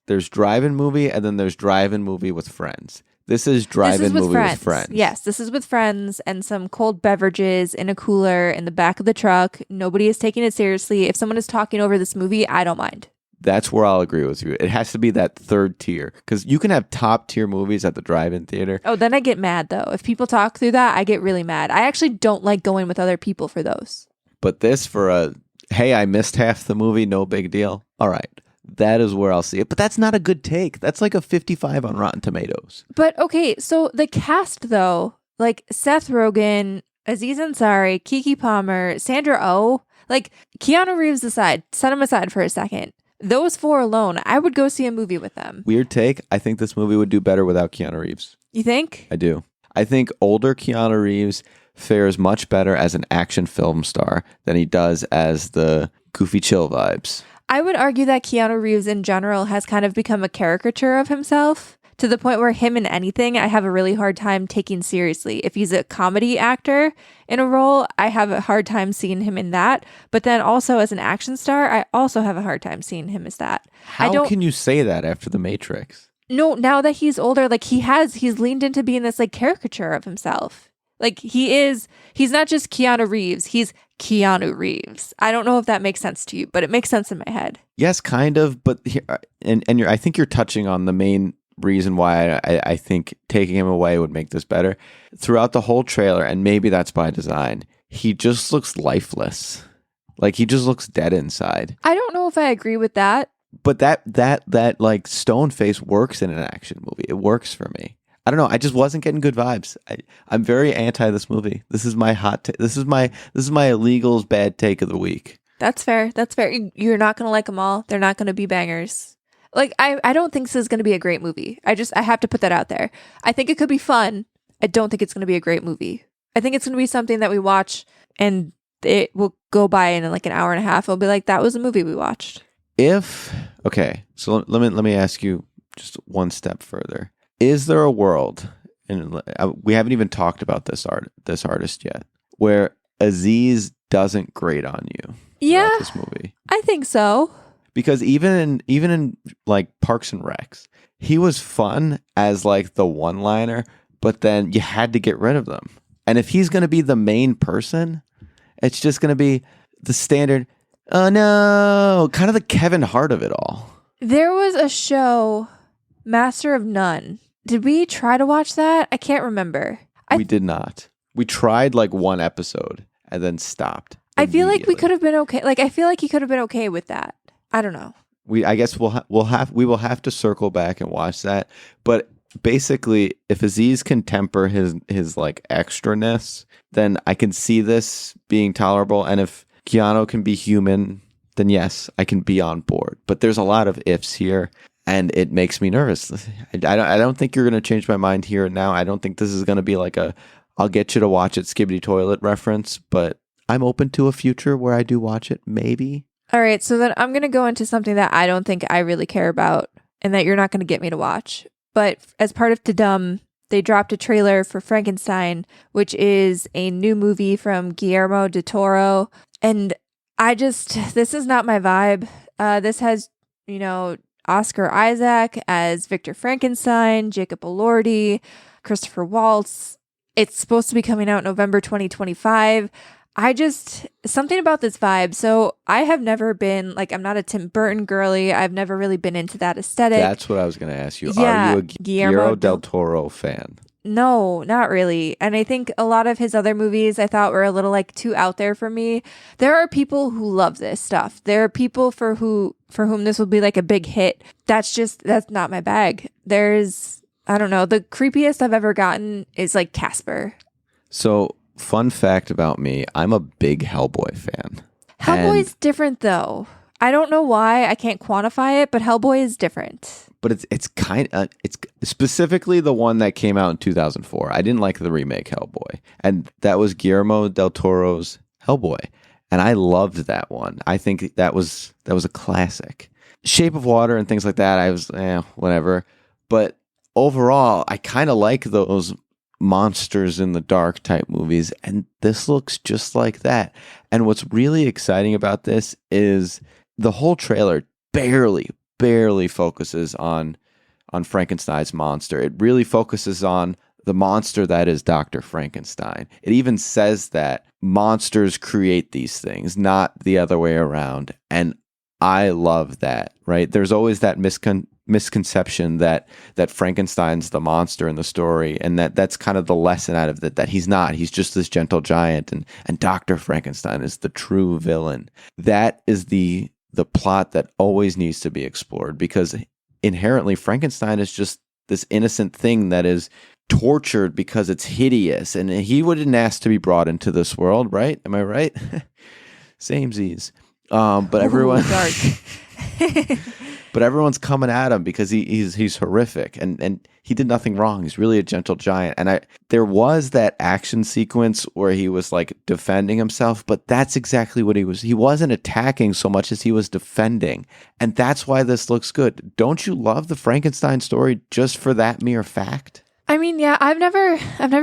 There's drive-in movie and then there's drive-in movie with friends. This is drive-in movie with friends. Yes, this is with friends and some cold beverages in a cooler in the back of the truck. Nobody is taking it seriously. If someone is talking over this movie, I don't mind. That's where I'll agree with you. It has to be that third tier because you can have top tier movies at the drive-in theater. Oh, then I get mad though. If people talk through that, I get really mad. I actually don't like going with other people for those. But this hey, I missed half the movie, no big deal. All right. That is where I'll see it. But that's not a good take. That's like a 55 on Rotten Tomatoes. But okay, so the cast though, like Seth Rogen, Aziz Ansari, Keke Palmer, Sandra Oh, like Keanu Reeves aside, set him aside for a second. Those four alone, I would go see a movie with them. Weird take. I think this movie would do better without Keanu Reeves. You think? I do. I think older Keanu Reeves fares much better as an action film star than he does as the goofy chill vibes. I would argue that Keanu Reeves in general has kind of become a caricature of himself to the point where him in anything, I have a really hard time taking seriously. If he's a comedy actor in a role, I have a hard time seeing him in that. But then also as an action star, I also have a hard time seeing him as that. How can you say that after The Matrix? No, now that he's older, like he's leaned into being this like caricature of himself. Like he's not just Keanu Reeves, he's Keanu Reeves. I don't know if that makes sense to you, but it makes sense in my head. Yes, kind of. But here, I think you're touching on the main reason why I think taking him away would make this better. Throughout the whole trailer, and maybe that's by design, he just looks lifeless. Like he just looks dead inside. I don't know if I agree with that. But that like stone face works in an action movie. It works for me. I don't know. I just wasn't getting good vibes. I'm very anti this movie. This is my hot. This is my illegals bad take of the week. That's fair. That's fair. You're not gonna like them all. They're not gonna be bangers. Like I don't think this is gonna be a great movie. I have to put that out there. I think it could be fun. I don't think it's gonna be a great movie. I think it's gonna be something that we watch and it will go by in like an hour and a half. It'll be like that was a movie we watched. So let me ask you just one step further. Is there a world, and we haven't even talked about this artist yet, where Aziz doesn't grate on you? Yeah, this movie. I think so. Because even in like Parks and Recs, he was fun as like the one-liner, but then you had to get rid of them. And if he's going to be the main person, it's just going to be the standard. Oh no, kind of the Kevin Hart of it all. There was a show, Master of None. Did we try to watch that? I can't remember. We did not. We tried like one episode and then stopped. I feel like we could have been okay. Like I feel like he could have been okay with that. I don't know. I guess we will have to circle back and watch that. But basically, if Aziz can temper his like extraness, then I can see this being tolerable. And if Keanu can be human, then yes, I can be on board. But there's a lot of ifs here. And it makes me nervous. I don't think you're going to change my mind here and now. I don't think this is going to be like I'll get you to watch it Skibbity Toilet reference, but I'm open to a future where I do watch it, maybe. All right, so then I'm going to go into something that I don't think I really care about and that you're not going to get me to watch. But as part of Tudum, they dropped a trailer for Frankenstein, which is a new movie from Guillermo del Toro. And this is not my vibe. This has, Oscar Isaac as Victor Frankenstein, Jacob Elordi, Christopher Waltz. It's supposed to be coming out November 2025. Something about this vibe. So I have never been, I'm not a Tim Burton girly. I've never really been into that aesthetic. That's what I was going to ask you. Yeah, are you a Guillermo del Toro fan? No, not really. And I think a lot of his other movies I thought were a little too out there for me. There are people who love this stuff. There are people for whom this will be a big hit. That's not my bag. I don't know. The creepiest I've ever gotten is Casper. So, fun fact about me, I'm a big Hellboy fan. Hellboy's different though. I don't know why. I can't quantify it, but Hellboy is different. but it's specifically the one that came out in 2004. I didn't like the remake Hellboy, and that was Guillermo del Toro's Hellboy, and I loved that one. I think that was a classic. Shape of Water and things like that, I was whatever, but overall, I kind of like those monsters in the dark type movies, and this looks just like that. And what's really exciting about this is the whole trailer barely focuses on Frankenstein's monster. It really focuses on the monster that is Dr. Frankenstein. It even says that monsters create these things, not the other way around. And I love that, right? There's always that misconception that Frankenstein's the monster in the story, and that's kind of the lesson out of it, that he's not. He's just this gentle giant, and Dr. Frankenstein is the true villain. That is the plot that always needs to be explored, because inherently Frankenstein is just this innocent thing that is tortured because it's hideous, and he wouldn't ask to be brought into this world, right? Am I right? Samesies. But everyone, dark. but everyone's coming at him because he's horrific, and he did nothing wrong. He's really a gentle giant. And there was that action sequence where he was like defending himself, but that's exactly what he was. He wasn't attacking so much as he was defending, and that's why this looks good. Don't you love the Frankenstein story just for that mere fact? I mean, yeah, I've never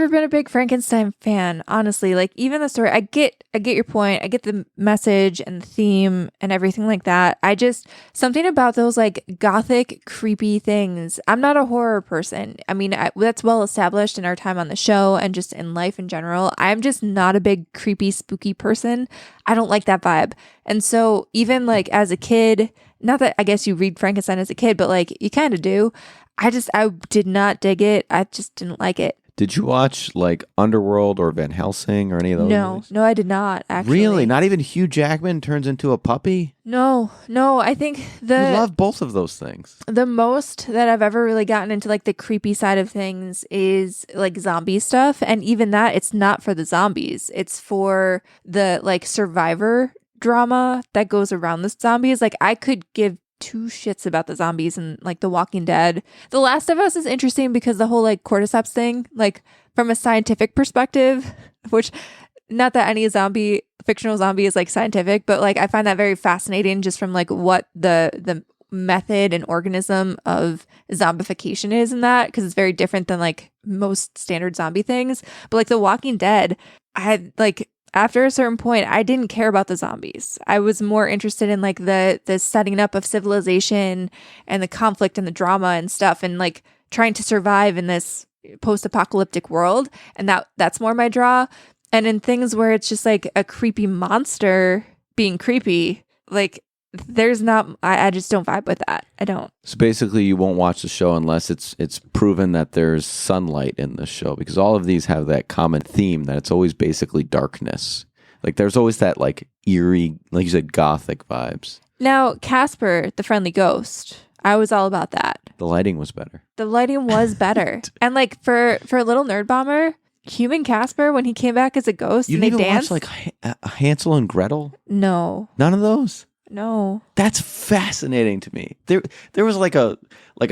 been a big Frankenstein fan, honestly. Like, even the story, I get your point. I get the message and the theme and everything like that. I just, something about those like gothic, creepy things. I'm not a horror person. I mean, that's well established in our time on the show and just in life in general. I'm just not a big creepy, spooky person. I don't like that vibe. And so even like as a kid, not that I guess you read Frankenstein as a kid, but like you kind of do. I did not dig it. I just didn't like it. Did you watch like Underworld or Van Helsing or any of those movies? No, I did not, actually. Really? Not even Hugh Jackman turns into a puppy? No, I think You love both of those things. the most that I've ever really gotten into like the creepy side of things is like zombie stuff. And even that, it's not for the zombies. It's for the like survivor drama that goes around the zombies. Like, I could give two shits about the zombies and like The Walking Dead. The Last of Us is interesting because the whole like cordyceps thing, like from a scientific perspective, which not that any fictional zombie is like scientific, but like I find that very fascinating just from like what the method and organism of zombification is in that, because it's very different than like most standard zombie things. But like The Walking Dead, I had like, after a certain point, I didn't care about the zombies. I was more interested in like the setting up of civilization and the conflict and the drama and stuff, and like trying to survive in this post-apocalyptic world. And that's more my draw. And in things where it's just like a creepy monster being creepy, like there's not, I just don't vibe with that. I don't. So basically you won't watch the show unless it's proven that there's sunlight in the show, because all of these have that common theme that it's always basically darkness. Like there's always that like eerie, like you said, gothic vibes. Now, Casper, the friendly ghost, I was all about that. The lighting was better. The lighting was better. And like for a little nerd bomber, human Casper, when he came back as a ghost You and they didn't even danced. watch like Hansel and Gretel? No. None of those? No. That's fascinating to me. There was like a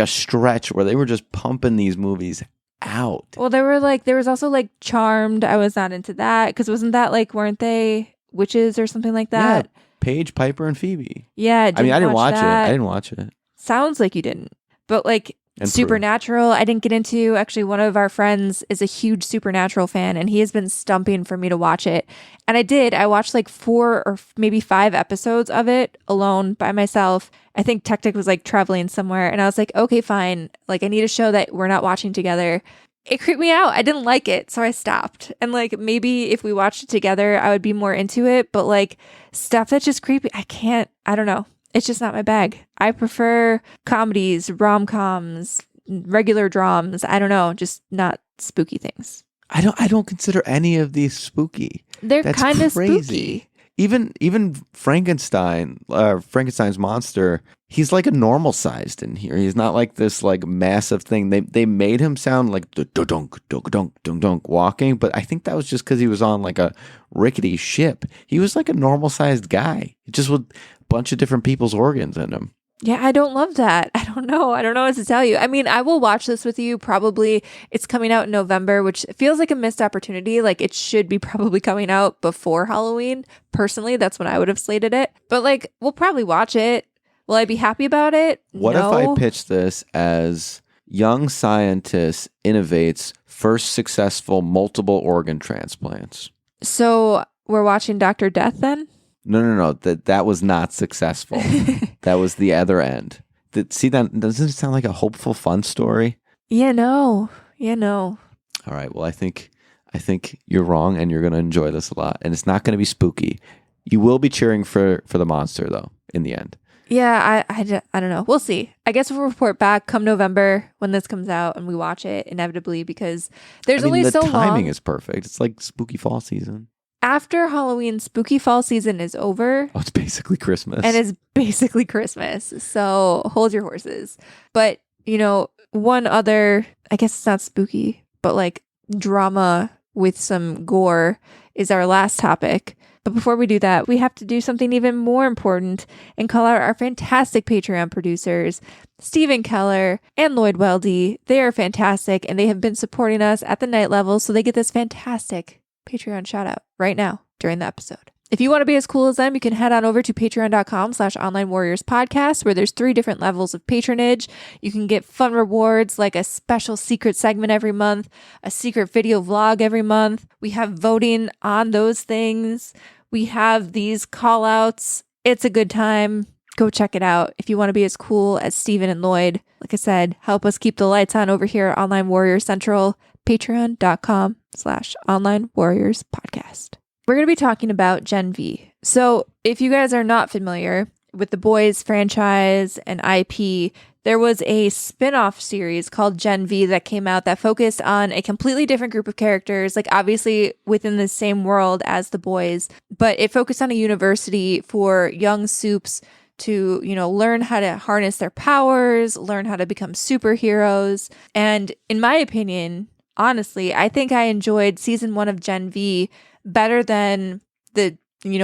stretch where they were just pumping these movies out. Well, there was also like Charmed. I was not into that because wasn't that like, weren't they witches or something like that? Yeah, Paige, Piper, and Phoebe. Yeah. I didn't watch it. that. I didn't watch it. Sounds like you didn't. But like And Supernatural, I didn't get into. Actually, one of our friends is a huge Supernatural fan, and he has been stumping for me to watch it. And I did. I watched like 4 or maybe 5 episodes of it alone by myself. I think Tech was like traveling somewhere, and I was like, okay, fine. Like, I need a show that we're not watching together. It creeped me out. I didn't like it, so I stopped. And like, maybe if we watched it together, I would be more into it. But like, stuff that's just creepy, I don't know. It's just not my bag. I prefer comedies, rom-coms, regular dramas. I don't know, just not spooky things. I don't consider any of these spooky. They're kind of crazy. spooky. Even Frankenstein, Frankenstein's monster, he's like a normal sized in here. He's not like this like massive thing. They made him sound like dunk walking, but I think that was just because he was on like a rickety ship. He was like a normal sized guy, just with a bunch of different people's organs in him. Yeah, I don't love that. I don't know. I don't know what to tell you. I mean, I will watch this with you. Probably it's coming out in November, which feels like a missed opportunity. Like it should be probably coming out before Halloween. Personally, that's when I would have slated it. But like, we'll probably watch it. Will I be happy about it? What No. if I pitch this as young scientist innovates first successful multiple organ transplants? So we're watching Dr. Death then? No. That was not successful. That was the other end. See, that doesn't it sound like a hopeful, fun story? Yeah, no. All right. Well, I think you're wrong, and you're going to enjoy this a lot. And it's not going to be spooky. You will be cheering for the monster, though, in the end. Yeah, I don't know. We'll see. I guess we'll report back come November when this comes out and we watch it inevitably because there's only so long. The timing is perfect. It's like spooky fall season. After Halloween, spooky fall season is over. Oh, it's basically Christmas. And it's basically Christmas. So hold your horses. But, one other, I guess it's not spooky, but like drama with some gore is our last topic. But before we do that, we have to do something even more important and call out our fantastic Patreon producers, Stephen Keller and Lloyd Weldy. They are fantastic and they have been supporting us at the night level, so they get this fantastic Patreon shout out right now during the episode. If you want to be as cool as them, you can head on over to patreon.com/onlinewarriorspodcast, where there's 3 different levels of patronage. You can get fun rewards like a special secret segment every month, a secret video vlog every month. We have voting on those things. We have these call outs. It's a good time. Go check it out. If you want to be as cool as Steven and Lloyd, like I said, help us keep the lights on over here at Online Warrior Central, patreon.com/Online Warriors Podcast. We're going to be talking about Gen V. So if you guys are not familiar with the Boys franchise and IP, there was a spin-off series called Gen V that came out that focused on a completely different group of characters, like obviously within the same world as the Boys, but it focused on a university for young soups to, learn how to harness their powers, learn how to become superheroes. And in my opinion, honestly, I think I enjoyed season 1 of Gen V better than the,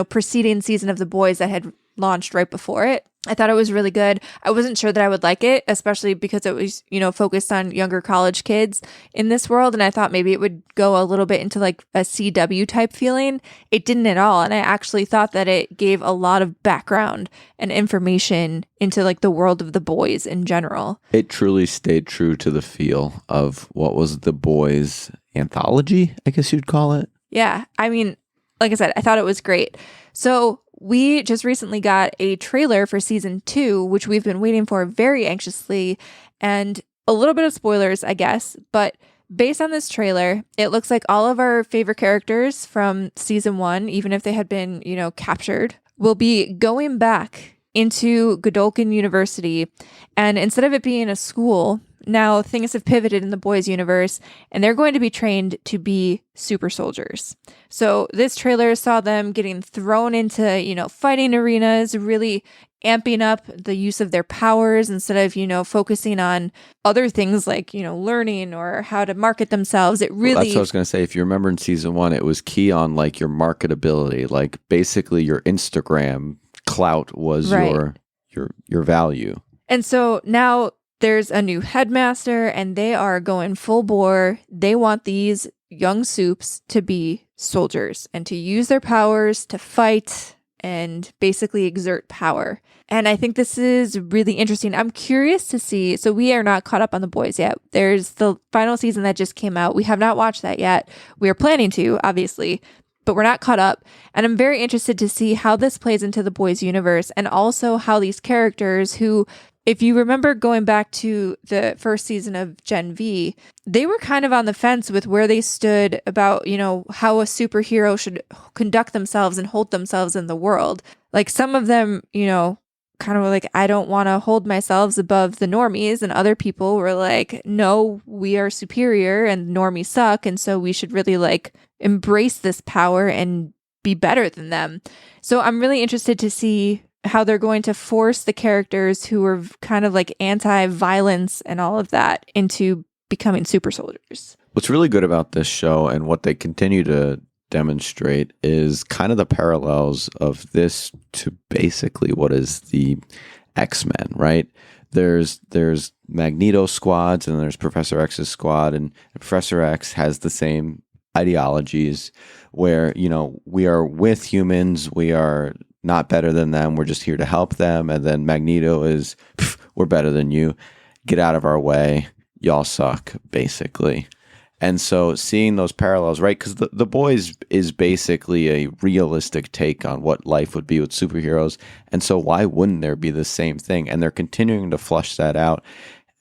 preceding season of The Boys that had launched right before it. I thought it was really good. I wasn't sure that I would like it, especially because it was, focused on younger college kids in this world. And I thought maybe it would go a little bit into like a CW type feeling. It didn't at all. And I actually thought that it gave a lot of background and information into like the world of The Boys in general. It truly stayed true to the feel of what was The Boys anthology, I guess you'd call it. Yeah. I mean, like I said, I thought it was great. So we just recently got a trailer for season 2, which we've been waiting for very anxiously, and a little bit of spoilers, I guess, but based on this trailer, it looks like all of our favorite characters from season 1, even if they had been, captured, will be going back into Godolphin University. And instead of it being a school, now things have pivoted in the Boys universe, and they're going to be trained to be super soldiers. So this trailer saw them getting thrown into, fighting arenas, really amping up the use of their powers instead of, focusing on other things like, learning or how to market themselves. It really... Well, that's what I was going to say. If you remember in season 1, it was key on like your marketability, like basically your Instagram clout was right. your value. And so now there's a new headmaster and they are going full bore. They want these young soups to be soldiers and to use their powers to fight and basically exert power. And I think this is really interesting. I'm curious to see. So we are not caught up on The Boys yet. There's the final season that just came out. We have not watched that yet. We are planning to, obviously, but we're not caught up. And I'm very interested to see how this plays into The Boys universe and also how these characters who, if you remember going back to the first season of Gen V, they were kind of on the fence with where they stood about, how a superhero should conduct themselves and hold themselves in the world. Like some of them, kind of were like, I don't want to hold myself above the normies. And other people were like, no, we are superior and normies suck. And so we should really like embrace this power and be better than them. So I'm really interested to see how they're going to force the characters who are kind of like anti-violence and all of that into becoming super soldiers. What's really good about this show and what they continue to demonstrate is kind of the parallels of this to basically what is the X-Men, right? There's Magneto squads and there's Professor X's squad, and Professor X has the same ideologies where, we are with humans, we are not better than them, we're just here to help them. And then Magneto is, we're better than you, get out of our way, y'all suck, basically. And so seeing those parallels, right? Because the Boys is basically a realistic take on what life would be with superheroes. And so why wouldn't there be the same thing? And they're continuing to flush that out.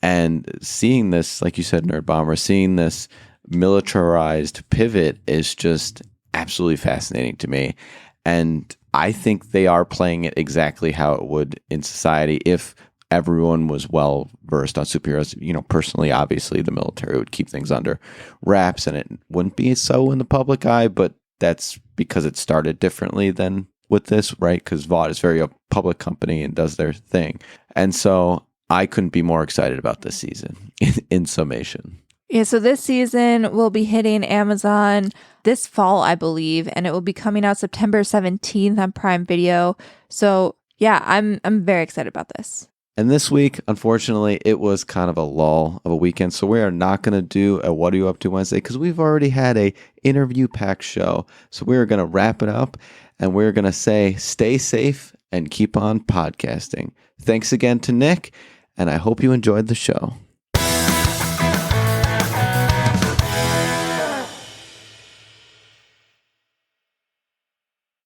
And seeing this, like you said, Nerd Bomber, seeing this militarized pivot is just absolutely fascinating to me. And I think they are playing it exactly how it would in society if everyone was well versed on superheroes. Personally, obviously, the military would keep things under wraps and it wouldn't be so in the public eye, but that's because it started differently than with this, right? Because Vought is very a public company and does their thing. And so I couldn't be more excited about this season in summation. Yeah, so this season will be hitting Amazon this fall, I believe, and it will be coming out September 17th on Prime Video. So yeah, I'm very excited about this. And this week, unfortunately, it was kind of a lull of a weekend. So we are not going to do a What Are You Up To Wednesday because we've already had a interview-packed show. So we're going to wrap it up and we're going to say stay safe and keep on podcasting. Thanks again to Nick, and I hope you enjoyed the show.